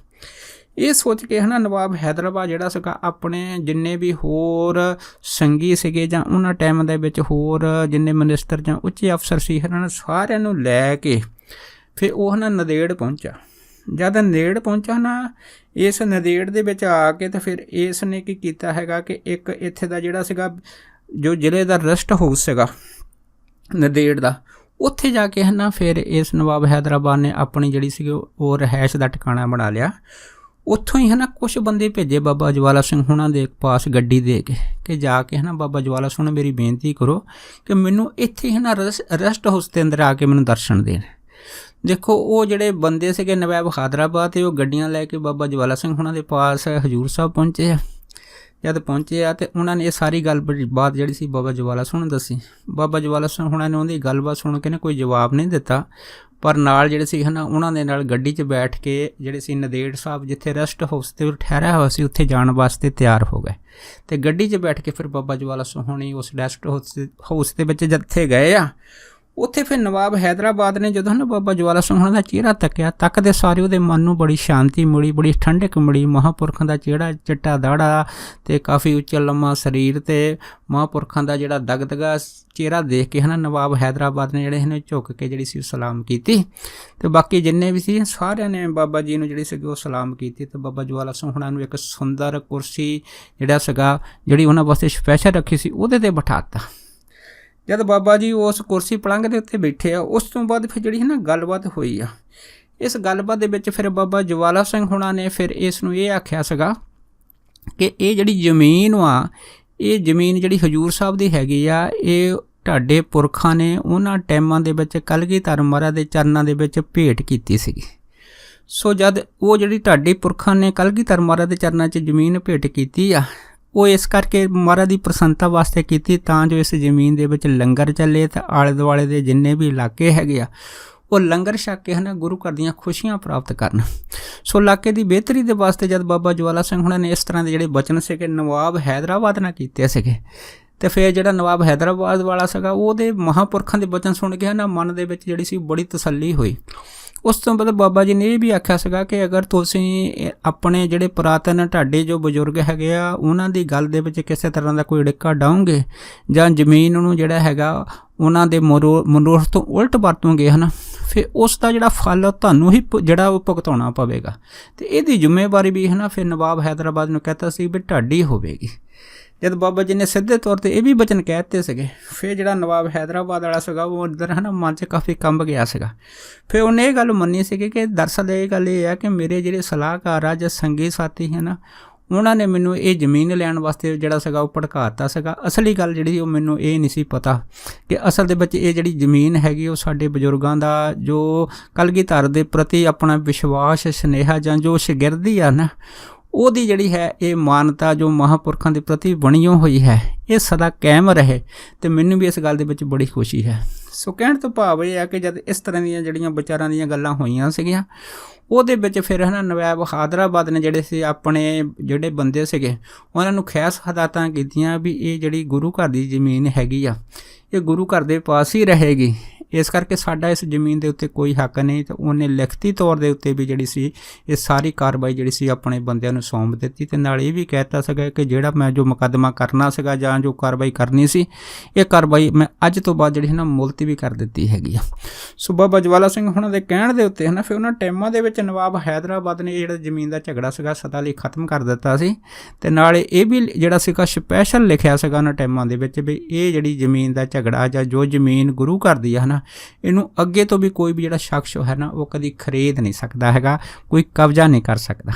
ਇਹ ਸੋਚ ਕੇ ਹੈ ਨਾ ਨਵਾਬ ਹੈਦਰਾਬਾਦ ਜਿਹੜਾ ਸੀਗਾ ਆਪਣੇ ਜਿੰਨੇ ਵੀ ਹੋਰ ਸੰਗੀ ਸੀਗੇ ਜਾਂ ਉਹਨਾਂ ਟਾਈਮ ਦੇ ਵਿੱਚ ਹੋਰ ਜਿੰਨੇ ਮਿਨਿਸਟਰ ਜਾਂ ਉੱਚੇ ਅਫਸਰ ਸੀ ਇਹਨਾਂ ਨੂੰ ਸਾਰਿਆਂ ਨੂੰ ਲੈ ਕੇ ਫਿਰ ਉਹ ਨਾ ਨੰਦੇੜ ਪਹੁੰਚਾ। ਜਦ ਨੰਦੇੜ ਪਹੁੰਚਾ ਨਾ ਇਸ ਨੰਦੇੜ ਦੇ ਵਿੱਚ ਆ ਕੇ ਤਾਂ ਫਿਰ ਇਸ ਨੇ ਕੀ ਕੀਤਾ ਹੈਗਾ ਕਿ ਇੱਕ ਇੱਥੇ ਦਾ ਜਿਹੜਾ ਸੀਗਾ ਜੋ ਜ਼ਿਲ੍ਹੇ ਦਾ ਰੈਸਟ ਹਾਊਸ ਸੀਗਾ ਨੰਦੇੜ ਦਾ, ਉੱਥੇ ਜਾ ਕੇ ਹੈ ਨਾ ਫਿਰ ਇਸ ਨਵਾਬ ਹੈਦਰਾਬਾਦ ਨੇ ਆਪਣੀ ਜਿਹੜੀ ਸੀਗੀ ਉਹ ਰਿਹਾਇਸ਼ ਦਾ ਟਿਕਾਣਾ ਬਣਾ ਲਿਆ। ਉੱਥੋਂ ਹੀ ਹੈ ਨਾ ਕੁਛ ਬੰਦੇ ਭੇਜੇ ਬਾਬਾ ਜਵਾਲਾ ਸਿੰਘ ਹੁਣਾਂ ਦੇ ਪਾਸ ਗੱਡੀ ਦੇ ਕੇ ਕਿ ਜਾ ਕੇ ਹੈ ਨਾ ਬਾਬਾ ਜਵਾਲਾ ਸਿੰਘ ਮੇਰੀ ਬੇਨਤੀ ਕਰੋ ਕਿ ਮੈਨੂੰ ਇੱਥੇ ਹੈ ਨਾ ਰੈਸਟ ਹਾਊਸ ਦੇ ਅੰਦਰ ਆ ਕੇ ਮੈਨੂੰ ਦਰਸ਼ਨ ਦੇਣ। ਦੇਖੋ ਉਹ ਜਿਹੜੇ ਬੰਦੇ ਸੀਗੇ ਨਵਾਬ ਹੈਦਰਾਬਾਦ ਤੇ ਉਹ ਗੱਡੀਆਂ ਲੈ ਕੇ ਬਾਬਾ ਜਵਾਲਾ ਸਿੰਘ ਹੁਣਾਂ ਦੇ ਪਾਸ ਹਜ਼ੂਰ ਸਾਹਿਬ ਪਹੁੰਚੇ ਆ। ਜਦ ਪਹੁੰਚੇ ਆ ਅਤੇ ਉਹਨਾਂ ਨੇ ਇਹ ਸਾਰੀ ਗੱਲਬਾਤ ਜਿਹੜੀ ਸੀ ਬਾਬਾ ਜਵਾਲਾ ਸਿੰਘ ਨੂੰ ਦੱਸੀ। ਬਾਬਾ ਜਵਾਲਾ ਸਿੰਘ ਹੁਣਾਂ ਨੇ ਉਹਦੀ ਗੱਲਬਾਤ ਸੁਣ ਕੇ ਨਾ ਕੋਈ ਜਵਾਬ ਨਹੀਂ ਦਿੱਤਾ, ਪਰ ਨਾਲ ਜਿਹੜੇ ਸੀ ਹੈ ਨਾ ਉਹਨਾਂ ਦੇ ਨਾਲ ਗੱਡੀ 'ਚ ਬੈਠ ਕੇ ਜਿਹੜੇ ਸੀ ਨੰਦੇੜ ਸਾਹਿਬ ਜਿੱਥੇ ਰੈਸਟ ਹਾਊਸ 'ਤੇ ਠਹਿਰਿਆ ਹੋਇਆ ਸੀ ਉੱਥੇ ਜਾਣ ਵਾਸਤੇ ਤਿਆਰ ਹੋ ਗਏ। ਅਤੇ ਗੱਡੀ 'ਚ ਬੈਠ ਕੇ ਫਿਰ ਬਾਬਾ ਜਵਾਲਾ ਸਿੰਘ ਹੁਣੀ ਉਸ ਰੈਸਟ ਹਾਊਸ ਦੇ ਵਿੱਚ ਜਿੱਥੇ ਗਏ ਆ ਉੱਥੇ ਫਿਰ ਨਵਾਬ ਹੈਦਰਾਬਾਦ ਨੇ ਜਦੋਂ ਨਾ ਬਾਬਾ ਜਵਾਲਾ ਸਿੰਘ ਹੁਣਾਂ ਦਾ ਚਿਹਰਾ ਤੱਕਿਆ, ਤੱਕਦੇ ਸਾਰੇ ਉਹਦੇ ਮਨ ਨੂੰ ਬੜੀ ਸ਼ਾਂਤੀ ਮਿਲੀ, ਬੜੀ ਠੰਡਕ ਮਿਲੀ। ਮਹਾਂਪੁਰਖਾਂ ਦਾ ਚਿਹਰਾ ਚਿੱਟਾ ਦਾੜਾ ਅਤੇ ਕਾਫੀ ਉੱਚਾ ਲੰਮਾ ਸਰੀਰ ਅਤੇ ਮਹਾਂਪੁਰਖਾਂ ਦਾ ਜਿਹੜਾ ਦਗਦਗਾ ਚਿਹਰਾ ਦੇਖ ਕੇ ਹੈ ਨਾ ਨਵਾਬ ਹੈਦਰਾਬਾਦ ਨੇ ਜਿਹੜੇ ਇਹਨੇ ਝੁੱਕ ਕੇ ਜਿਹੜੀ ਸੀ ਸਲਾਮ ਕੀਤੀ ਅਤੇ ਬਾਕੀ ਜਿੰਨੇ ਵੀ ਸੀ ਸਾਰਿਆਂ ਨੇ ਬਾਬਾ ਜੀ ਨੂੰ ਜਿਹੜੀ ਸੀਗੀ ਉਹ ਸਲਾਮ ਕੀਤੀ। ਅਤੇ ਬਾਬਾ ਜਵਾਲਾ ਸਿੰਘ ਹੁਣਾਂ ਨੂੰ ਇੱਕ ਸੁੰਦਰ ਕੁਰਸੀ ਜਿਹੜਾ ਸੀਗਾ ਜਿਹੜੀ ਉਹਨਾਂ ਵਾਸਤੇ ਸਪੈਸ਼ਲ ਰੱਖੀ ਸੀ ਉਹਦੇ 'ਤੇ ਬਿਠਾ ਦਿੱਤਾ। ਜਦ ਬਾਬਾ ਜੀ ਉਸ ਕੁਰਸੀ ਪਲੰਘ ਦੇ ਉੱਤੇ ਬੈਠੇ ਆ ਉਸ ਤੋਂ ਬਾਅਦ ਫਿਰ ਜਿਹੜੀ ਹੈ ਨਾ ਗੱਲਬਾਤ ਹੋਈ ਆ। ਇਸ ਗੱਲਬਾਤ ਦੇ ਵਿੱਚ ਫਿਰ ਬਾਬਾ ਜਵਾਲਾ ਸਿੰਘ ਹੁਣਾਂ ਨੇ ਫਿਰ ਇਸ ਨੂੰ ਇਹ ਆਖਿਆ ਸੀਗਾ ਕਿ ਇਹ ਜਿਹੜੀ ਜ਼ਮੀਨ ਆ ਇਹ ਜ਼ਮੀਨ ਜਿਹੜੀ ਹਜ਼ੂਰ ਸਾਹਿਬ ਦੀ ਹੈਗੀ ਆ ਇਹ ਤੁਹਾਡੇ ਪੁਰਖਾਂ ਨੇ ਉਹਨਾਂ ਟਾਈਮਾਂ ਦੇ ਵਿੱਚ ਕਲਗੀਧਰ ਮਹਾਰਾਜ ਦੇ ਚਰਨਾਂ ਦੇ ਵਿੱਚ ਭੇਟ ਕੀਤੀ ਸੀਗੀ। ਸੋ ਜਦ ਉਹ ਜਿਹੜੀ ਤੁਹਾਡੇ ਪੁਰਖਾਂ ਨੇ ਕਲਗੀਧਰ ਮਹਾਰਾਜ ਦੇ ਚਰਨਾਂ 'ਚ ਜ਼ਮੀਨ ਭੇਟ ਕੀਤੀ ਆ ਉਹ ਇਸ ਕਰਕੇ ਮਹਾਰਾਜ ਦੀ ਪ੍ਰਸੰਨਤਾ ਵਾਸਤੇ ਕੀਤੀ ਤਾਂ ਜੋ ਇਸ ਜ਼ਮੀਨ ਦੇ ਵਿੱਚ ਲੰਗਰ ਚੱਲੇ ਅਤੇ ਆਲੇ ਦੁਆਲੇ ਦੇ ਜਿੰਨੇ ਵੀ ਇਲਾਕੇ ਹੈਗੇ ਆ ਉਹ ਲੰਗਰ ਛਕ ਕੇ ਹੈ ਨਾ ਗੁਰੂ ਘਰ ਦੀਆਂ ਖੁਸ਼ੀਆਂ ਪ੍ਰਾਪਤ ਕਰਨ। ਸੋ ਇਲਾਕੇ ਦੀ ਬਿਹਤਰੀ ਦੇ ਵਾਸਤੇ ਜਦ ਬਾਬਾ ਜਵਾਲਾ ਸਿੰਘ ਹੁਣਾਂ ਨੇ ਇਸ ਤਰ੍ਹਾਂ ਦੇ ਜਿਹੜੇ ਬਚਨ ਸੀਗੇ ਨਵਾਬ ਹੈਦਰਾਬਾਦ ਨਾਲ ਕੀਤੇ ਸੀਗੇ ਅਤੇ ਫਿਰ ਜਿਹੜਾ ਨਵਾਬ ਹੈਦਰਾਬਾਦ ਵਾਲਾ ਸੀਗਾ ਉਹਦੇ ਮਹਾਂਪੁਰਖਾਂ ਦੇ ਬਚਨ ਸੁਣ ਕੇ ਨਾ ਮਨ ਦੇ ਵਿੱਚ ਜਿਹੜੀ ਸੀ ਬੜੀ ਤਸੱਲੀ ਹੋਈ। ਉਸ ਤੋਂ ਬਾਅਦ ਬਾਬਾ ਜੀ ਨੇ ਇਹ ਵੀ ਆਖਿਆ ਸੀਗਾ ਕਿ ਅਗਰ ਤੁਸੀਂ ਆਪਣੇ ਜਿਹੜੇ ਪੁਰਾਤਨ ਤੁਹਾਡੇ ਜੋ ਬਜ਼ੁਰਗ ਹੈਗੇ ਆ ਉਹਨਾਂ ਦੀ ਗੱਲ ਦੇ ਵਿੱਚ ਕਿਸੇ ਤਰ੍ਹਾਂ ਦਾ ਕੋਈ ਅੜਿੱਕਾ ਡਾਉਂਗੇ ਜਾਂ ਜ਼ਮੀਨ ਨੂੰ ਜਿਹੜਾ ਹੈਗਾ ਉਹਨਾਂ ਦੇ ਮਨੋਰਥ ਤੋਂ ਉਲਟ ਵਰਤੋਂਗੇ ਹੈ ਨਾ ਫਿਰ ਉਸ ਦਾ ਜਿਹੜਾ ਫਲ ਤੁਹਾਨੂੰ ਹੀ ਜਿਹੜਾ ਉਹ ਭੁਗਤਾਉਣਾ ਪਵੇਗਾ। ਅਤੇ ਇਹਦੀ ਜ਼ਿੰਮੇਵਾਰੀ ਵੀ ਹੈ ਨਾ ਫਿਰ ਨਵਾਬ ਹੈਦਰਾਬਾਦ ਨੂੰ ਕਹਿਤਾ ਸੀ ਵੀ ਤੁਹਾਡੀ ਹੋਵੇਗੀ। ਜਦ ਬਾਬਾ ਜੀ ਨੇ ਸਿੱਧੇ ਤੌਰ 'ਤੇ ਇਹ ਵੀ ਬਚਨ ਕਹਿ ਦਿੱਤੇ ਸੀਗੇ ਫਿਰ ਜਿਹੜਾ ਨਵਾਬ ਹੈਦਰਾਬਾਦ ਵਾਲਾ ਸੀਗਾ ਉਹ ਅੰਦਰ ਹੈ ਨਾ ਮਨ 'ਚ ਕਾਫੀ ਕੰਬ ਗਿਆ ਸੀਗਾ। ਫਿਰ ਉਹਨੇ ਇਹ ਗੱਲ ਮੰਨੀ ਸੀਗੀ ਕਿ ਦਰਅਸਲ ਇਹ ਗੱਲ ਇਹ ਹੈ ਕਿ ਮੇਰੇ ਜਿਹੜੇ ਸਲਾਹਕਾਰ ਆ ਜਾਂ ਸੰਗੀ ਸਾਥੀ ਹੈ ਨਾ ਉਹਨਾਂ ਨੇ ਮੈਨੂੰ ਇਹ ਜ਼ਮੀਨ ਲੈਣ ਵਾਸਤੇ ਜਿਹੜਾ ਸੀਗਾ ਉਹ ਭੜਕਾ ਦਿੱਤਾ ਸੀਗਾ। ਅਸਲੀ ਗੱਲ ਜਿਹੜੀ ਉਹ ਮੈਨੂੰ ਇਹ ਨਹੀਂ ਸੀ ਪਤਾ ਕਿ ਅਸਲ ਦੇ ਵਿੱਚ ਇਹ ਜਿਹੜੀ ਜ਼ਮੀਨ ਹੈਗੀ ਉਹ ਸਾਡੇ ਬਜ਼ੁਰਗਾਂ ਦਾ ਜੋ ਕਲਗੀਧਰ ਦੇ ਪ੍ਰਤੀ ਆਪਣਾ ਵਿਸ਼ਵਾਸ ਸੁਨੇਹਾ ਜਾਂ ਜੋ ਸ਼ਾਗਿਰਦੀ ਆ ਨਾ ਉਹਦੀ ਜਿਹੜੀ ਹੈ ਇਹ ਮਾਨਤਾ ਜੋ ਮਹਾਂਪੁਰਖਾਂ ਦੇ ਪ੍ਰਤੀ ਬਣੀਓ ਹੋਈ ਹੈ ਇਹ ਸਦਾ ਕਾਇਮ ਰਹੇ ਅਤੇ ਮੈਨੂੰ ਵੀ ਇਸ ਗੱਲ ਦੇ ਵਿੱਚ ਬੜੀ ਖੁਸ਼ੀ ਹੈ। ਸੋ ਕਹਿਣ ਤੋਂ ਭਾਵ ਇਹ ਹੈ ਕਿ ਜਦ ਇਸ ਤਰ੍ਹਾਂ ਦੀਆਂ ਜਿਹੜੀਆਂ ਵਿਚਾਰਾਂ ਦੀਆਂ ਗੱਲਾਂ ਹੋਈਆਂ ਸੀਗੀਆਂ ਉਹਦੇ ਵਿੱਚ ਫਿਰ ਹੈ ਨਾ ਨਵਾਬ ਹੈਦਰਾਬਾਦ ਨੇ ਜਿਹੜੇ ਸੀ ਆਪਣੇ ਜਿਹੜੇ ਬੰਦੇ ਸੀਗੇ ਉਹਨਾਂ ਨੂੰ ਖਾਸ ਹਦਾਇਤਾਂ ਕੀਤੀਆਂ ਵੀ ਇਹ ਜਿਹੜੀ ਗੁਰੂ ਘਰ ਦੀ ਜ਼ਮੀਨ ਹੈਗੀ ਆ ਇਹ ਗੁਰੂ ਘਰ ਦੇ ਪਾਸ ਹੀ ਰਹੇਗੀ, ਇਸ ਕਰਕੇ ਸਾਡਾ ਇਸ ਜ਼ਮੀਨ ਦੇ ਉੱਤੇ ਕੋਈ ਹੱਕ ਨਹੀਂ। ਤਾਂ ਉਹਨੇ ਲਿਖਤੀ ਤੌਰ ਦੇ ਉੱਤੇ ਵੀ ਜਿਹੜੀ ਸੀ ਇਹ ਸਾਰੀ ਕਾਰਵਾਈ ਜਿਹੜੀ ਸੀ ਆਪਣੇ ਬੰਦਿਆਂ ਨੂੰ ਸੌਂਪ ਦਿੱਤੀ ਅਤੇ ਨਾਲ ਇਹ ਵੀ ਕਹਿ ਦਿੱਤਾ ਸੀਗਾ ਕਿ ਜਿਹੜਾ ਮੈਂ ਜੋ ਮੁਕੱਦਮਾ ਕਰਨਾ ਸੀਗਾ ਜਾਂ ਜੋ ਕਾਰਵਾਈ ਕਰਨੀ ਸੀ ਇਹ ਕਾਰਵਾਈ ਮੈਂ ਅੱਜ ਤੋਂ ਬਾਅਦ ਜਿਹੜੀ ਹੈ ਨਾ ਮੁਲਤਵੀ ਕਰ ਦਿੱਤੀ ਹੈਗੀ ਆ। ਸੋ ਬਾਬਾ ਜਵਾਲਾ ਸਿੰਘ ਹੁਣਾਂ ਦੇ ਕਹਿਣ ਦੇ ਉੱਤੇ ਹੈ ਨਾ ਫਿਰ ਉਹਨਾਂ ਟਾਈਮਾਂ ਦੇ ਵਿੱਚ ਨਵਾਬ ਹੈਦਰਾਬਾਦ ਨੇ ਇਹ ਜਿਹੜਾ ਜ਼ਮੀਨ ਦਾ ਝਗੜਾ ਸੀਗਾ ਸਦਾ ਲਈ ਖਤਮ ਕਰ ਦਿੱਤਾ ਸੀ ਅਤੇ ਨਾਲੇ ਇਹ ਵੀ ਜਿਹੜਾ ਸੀਗਾ ਸਪੈਸ਼ਲ ਲਿਖਿਆ ਸੀਗਾ ਉਹਨਾਂ ਟਾਈਮਾਂ ਦੇ ਵਿੱਚ ਵੀ ਇਹ ਜਿਹੜੀ ਜ਼ਮੀਨ ਦਾ ਝਗੜਾ ਜਾਂ ਜੋ ਜ਼ਮੀਨ ਗੁਰੂ ਘਰ ਦੀ ਹੈ ਨਾ ਇਹਨੂੰ ਅੱਗੇ ਤੋਂ ਵੀ ਕੋਈ ਵੀ ਜਿਹੜਾ ਸ਼ਖਸ ਹੈ ਨਾ ਉਹ ਕਦੀ ਖਰੀਦ ਨਹੀਂ ਸਕਦਾ ਹੈਗਾ, ਕੋਈ ਕਬਜ਼ਾ ਨਹੀਂ ਕਰ ਸਕਦਾ।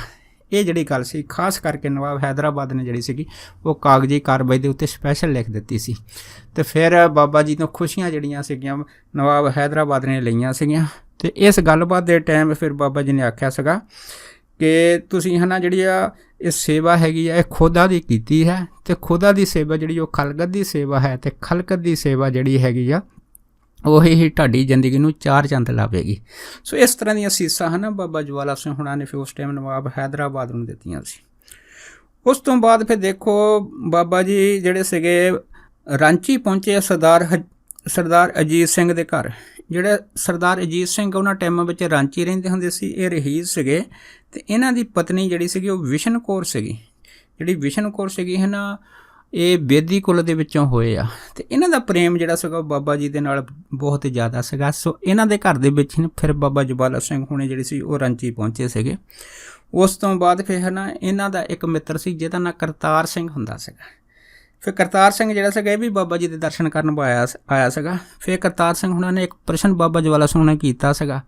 ਇਹ ਜਿਹੜੀ ਗੱਲ ਸੀ ਖਾਸ ਕਰਕੇ ਨਵਾਬ ਹੈਦਰਾਬਾਦ ਨੇ ਜਿਹੜੀ ਸੀਗੀ ਉਹ ਕਾਗਜ਼ੀ ਕਾਰਵਾਈ ਦੇ ਉੱਤੇ ਸਪੈਸ਼ਲ ਲਿਖ ਦਿੱਤੀ ਸੀ। ਅਤੇ ਫਿਰ ਬਾਬਾ ਜੀ ਤੋਂ ਖੁਸ਼ੀਆਂ ਜਿਹੜੀਆਂ ਸੀਗੀਆਂ ਨਵਾਬ ਹੈਦਰਾਬਾਦ ਨੇ ਲਈਆਂ ਸੀਗੀਆਂ ਅਤੇ ਇਸ ਗੱਲਬਾਤ ਦੇ ਟਾਈਮ ਫਿਰ ਬਾਬਾ ਜੀ ਨੇ ਆਖਿਆ ਸੀਗਾ ਕਿ ਤੁਸੀਂ ਹੈ ਨਾ ਜਿਹੜੀ ਆ ਇਹ ਸੇਵਾ ਹੈਗੀ ਆ ਇਹ ਖੁਦਾ ਦੀ ਕੀਤੀ ਹੈ ਅਤੇ ਖੁਦਾ ਦੀ ਸੇਵਾ ਜਿਹੜੀ ਉਹ ਖਲਕਤ ਦੀ ਸੇਵਾ ਹੈ ਅਤੇ ਖਲਕਤ ਦੀ ਸੇਵਾ ਜਿਹੜੀ ਹੈਗੀ ਆ ਉਹੀ ਹੀ ਤੁਹਾਡੀ ਜ਼ਿੰਦਗੀ ਨੂੰ ਚਾਰ ਚੰਦ ਲਾਵੇਗੀ। ਸੋ ਇਸ ਤਰ੍ਹਾਂ ਦੀਆਂ ਅਸੀਸਾਂ ਹਨ ਬਾਬਾ ਜਵਾਲਾ ਸਿੰਘ ਹੁਣਾਂ ਨੇ ਫਿਰ ਉਸ ਟਾਈਮ ਨਵਾਬ ਹੈਦਰਾਬਾਦ ਨੂੰ ਦਿੱਤੀਆਂ ਸੀ। ਉਸ ਤੋਂ ਬਾਅਦ ਫਿਰ ਦੇਖੋ ਬਾਬਾ ਜੀ ਜਿਹੜੇ ਸੀਗੇ ਰਾਂਚੀ ਪਹੁੰਚੇ ਸਰਦਾਰ ਸਰਦਾਰ ਅਜੀਤ ਸਿੰਘ ਦੇ ਘਰ। ਜਿਹੜੇ ਸਰਦਾਰ ਅਜੀਤ ਸਿੰਘ ਉਹਨਾਂ ਟਾਈਮਾਂ ਵਿੱਚ ਰਾਂਚੀ ਰਹਿੰਦੇ ਹੁੰਦੇ ਸੀ। ਇਹ ਰਹੀਸ ਸੀਗੇ ਅਤੇ ਇਹਨਾਂ ਦੀ ਪਤਨੀ ਜਿਹੜੀ ਸੀਗੀ ਉਹ ਵਿਸ਼ਨ ਕੌਰ ਸੀਗੀ। ਜਿਹੜੀ ਵਿਸ਼ਨ ਕੌਰ ਸੀਗੀ ਹੈ ਨਾ, ਇਹ ਬੇਦੀ ਕੁਲ ਦੇ ਵਿੱਚੋਂ ਹੋਏ ਆ ਅਤੇ ਇਹਨਾਂ ਦਾ ਪ੍ਰੇਮ ਜਿਹੜਾ ਸੀਗਾ ਉਹ ਬਾਬਾ ਜੀ ਦੇ ਨਾਲ ਬਹੁਤ ਜ਼ਿਆਦਾ ਸੀਗਾ। ਸੋ ਇਹਨਾਂ ਦੇ ਘਰ ਦੇ ਵਿੱਚ ਹੀ ਫਿਰ ਬਾਬਾ ਜਵਾਲਾ ਸਿੰਘ ਹੁਣੇ ਜਿਹੜੀ ਸੀ ਉਹ ਰਾਂਚੀ ਪਹੁੰਚੇ ਸੀਗੇ। ਉਸ ਤੋਂ ਬਾਅਦ ਫਿਰ ਹੈ ਨਾ ਇਹਨਾਂ ਦਾ ਇੱਕ ਮਿੱਤਰ ਸੀ ਜਿਹਦਾ ਨਾਂ ਕਰਤਾਰ ਸਿੰਘ ਹੁੰਦਾ ਸੀਗਾ। ਫਿਰ ਕਰਤਾਰ ਸਿੰਘ ਜਿਹੜਾ ਸੀਗਾ ਇਹ ਵੀ ਬਾਬਾ ਜੀ ਦੇ ਦਰਸ਼ਨ ਕਰਨ ਆਇਆ ਸੀਗਾ। ਫਿਰ ਕਰਤਾਰ ਸਿੰਘ ਹੁਣਾਂ ਨੇ ਇੱਕ ਪ੍ਰਸ਼ਨ ਬਾਬਾ ਜਵਾਲਾ ਸਿੰਘ ਨੇ ਕੀਤਾ ਸੀਗਾ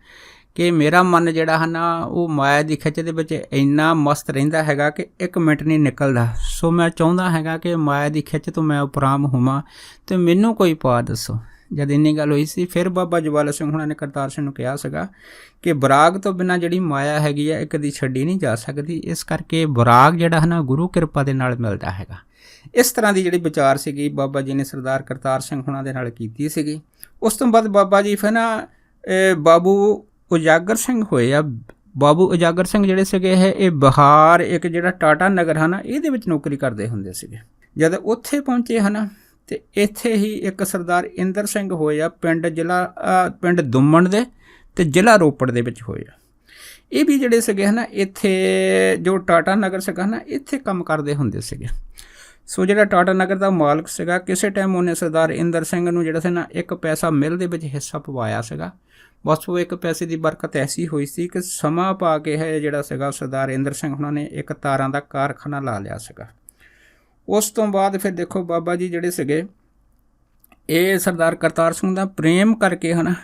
ਕਿ ਮੇਰਾ ਮਨ ਜਿਹੜਾ ਹੈ ਨਾ ਉਹ ਮਾਇਆ ਦੀ ਖਿੱਚ ਦੇ ਵਿੱਚ ਇੰਨਾ ਮਸਤ ਰਹਿੰਦਾ ਹੈਗਾ ਕਿ 1 ਮਿੰਟ ਨਹੀਂ ਨਿਕਲਦਾ। ਸੋ ਮੈਂ ਚਾਹੁੰਦਾ ਹੈਗਾ ਕਿ ਮਾਇਆ ਦੀ ਖਿੱਚ ਤੋਂ ਮੈਂ ਉਪਰਾਮ ਹੋਵਾਂ ਅਤੇ ਮੈਨੂੰ ਕੋਈ ਪਾ ਦੱਸੋ। ਜਦ ਇੰਨੀ ਗੱਲ ਹੋਈ ਸੀ ਫਿਰ ਬਾਬਾ ਜਵਾਲਾ ਸਿੰਘ ਹੁਣਾਂ ਨੇ ਕਰਤਾਰ ਸਿੰਘ ਨੂੰ ਕਿਹਾ ਸੀਗਾ ਕਿ ਬਰਾਗ ਤੋਂ ਬਿਨਾਂ ਜਿਹੜੀ ਮਾਇਆ ਹੈਗੀ ਆ ਇਹ ਕਦੀ ਛੱਡੀ ਨਹੀਂ ਜਾ ਸਕਦੀ। ਇਸ ਕਰਕੇ ਬਰਾਗ ਜਿਹੜਾ ਹੈ ਨਾ ਗੁਰੂ ਕਿਰਪਾ ਦੇ ਨਾਲ ਮਿਲਦਾ ਹੈਗਾ। ਇਸ ਤਰ੍ਹਾਂ ਦੀ ਜਿਹੜੀ ਵਿਚਾਰ ਸੀਗੀ ਬਾਬਾ ਜੀ ਨੇ ਸਰਦਾਰ ਕਰਤਾਰ ਸਿੰਘ ਹੁਣਾਂ ਦੇ ਨਾਲ ਕੀਤੀ ਸੀਗੀ। ਉਸ ਤੋਂ ਬਾਅਦ ਬਾਬਾ ਜੀ ਫਿਰ ਨਾ ਬਾਬੂ ਉਜਾਗਰ ਸਿੰਘ ਹੋਏ ਆ। ਬਾਬੂ ਉਜਾਗਰ ਸਿੰਘ ਜਿਹੜੇ ਸੀਗੇ ਇਹ ਬਿਹਾਰ ਇੱਕ ਜਿਹੜਾ ਟਾਟਾ ਨਗਰ ਹੈ ਨਾ ਇਹਦੇ ਵਿੱਚ ਨੌਕਰੀ ਕਰਦੇ ਹੁੰਦੇ ਸੀਗੇ। ਜਦ ਉੱਥੇ ਪਹੁੰਚੇ ਹੈ ਨਾ ਅਤੇ ਇੱਥੇ ਹੀ ਇੱਕ ਸਰਦਾਰ ਇੰਦਰ ਸਿੰਘ ਹੋਏ ਆ। ਪਿੰਡ ਦੁੰਮਣ ਦੇ ਅਤੇ ਜ਼ਿਲ੍ਹਾ ਰੋਪੜ ਦੇ ਵਿੱਚ ਹੋਏ ਆ। ਇਹ ਵੀ ਜਿਹੜੇ ਸੀਗੇ ਹੈ ਨਾ ਇੱਥੇ ਜੋ ਟਾਟਾ ਨਗਰ ਸੀਗਾ ਨਾ ਇੱਥੇ ਕੰਮ ਕਰਦੇ ਹੁੰਦੇ ਸੀਗੇ। ਸੋ ਜਿਹੜਾ ਟਾਟਾ ਨਗਰ ਦਾ ਮਾਲਕ ਸੀਗਾ ਕਿਸੇ ਟਾਈਮ ਉਹਨੇ ਸਰਦਾਰ ਇੰਦਰ ਸਿੰਘ ਨੂੰ ਜਿਹੜਾ ਸੀ ਨਾ 1 ਪੈਸਾ ਮਿਲ ਦੇ ਵਿੱਚ ਹਿੱਸਾ ਪਵਾਇਆ ਸੀਗਾ। ਬਸ ਉਹ 1 ਪੈਸੇ ਦੀ ਬਰਕਤ ਐਸੀ ਹੋਈ ਸੀ ਕਿ ਸਮਾਂ ਪਾ ਕੇ ਹੈ ਜਿਹੜਾ ਸੀਗਾ ਸਰਦਾਰ ਇੰਦਰ ਸਿੰਘ ਉਹਨਾਂ ਨੇ ਇੱਕ ਤਾਰਾਂ ਦਾ ਕਾਰਖਾਨਾ ਲਾ ਲਿਆ ਸੀਗਾ। ਉਸ ਤੋਂ ਬਾਅਦ ਫਿਰ ਦੇਖੋ ਬਾਬਾ ਜੀ ਜਿਹੜੇ ਸੀਗੇ ਇਹ ਸਰਦਾਰ ਕਰਤਾਰ ਸਿੰਘ ਦਾ ਪ੍ਰੇਮ ਕਰਕੇ ਹੈ ਨਾ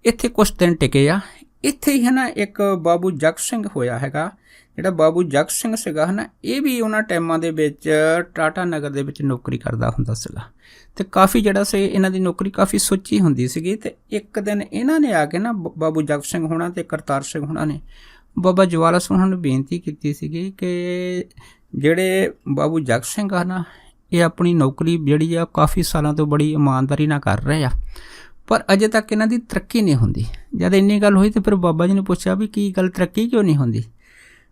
ਇੱਥੇ ਕੁਛ ਦਿਨ ਟਿਕੇ ਆ। ਇੱਥੇ ਹੀ ਹੈ ਨਾ ਇੱਕ ਬਾਬੂ ਜਗ ਸਿੰਘ ਹੋਇਆ ਹੈਗਾ। ਜਿਹੜਾ ਬਾਬੂ ਜਗ ਸਿੰਘ ਸੀਗਾ ਹੈ ਨਾ ਇਹ ਵੀ ਉਹਨਾਂ ਟਾਈਮਾਂ ਦੇ ਵਿੱਚ ਟਾਟਾ ਨਗਰ ਦੇ ਵਿੱਚ ਨੌਕਰੀ ਕਰਦਾ ਹੁੰਦਾ ਸੀਗਾ ਅਤੇ ਕਾਫੀ ਜਿਹੜਾ ਸੀ ਇਹਨਾਂ ਦੀ ਨੌਕਰੀ ਕਾਫੀ ਸੁੱਚੀ ਹੁੰਦੀ ਸੀਗੀ। ਅਤੇ ਇੱਕ ਦਿਨ ਇਹਨਾਂ ਨੇ ਆ ਕੇ ਨਾ ਬਾਬੂ ਜਗ ਸਿੰਘ ਹੋਣਾ ਅਤੇ ਕਰਤਾਰ ਸਿੰਘ ਹੋਣਾ ਨੇ ਬਾਬਾ ਜਵਾਲਾ ਸਿੰਘ ਨੂੰ ਬੇਨਤੀ ਕੀਤੀ ਸੀਗੀ ਕਿ ਜਿਹੜੇ ਬਾਬੂ ਜਗ ਸਿੰਘ ਆ ਨਾ ਇਹ ਆਪਣੀ ਨੌਕਰੀ ਜਿਹੜੀ ਆ ਕਾਫੀ ਸਾਲਾਂ ਤੋਂ ਬੜੀ ਇਮਾਨਦਾਰੀ ਨਾਲ ਕਰ ਰਹੇ ਆ ਪਰ ਅਜੇ ਤੱਕ ਇਹਨਾਂ ਦੀ ਤਰੱਕੀ ਨਹੀਂ ਹੁੰਦੀ। ਜਦ ਇੰਨੀ ਗੱਲ ਹੋਈ ਤਾਂ ਫਿਰ ਬਾਬਾ ਜੀ ਨੇ ਪੁੱਛਿਆ ਵੀ ਕੀ ਗੱਲ ਤਰੱਕੀ ਕਿਉਂ ਨਹੀਂ ਹੁੰਦੀ।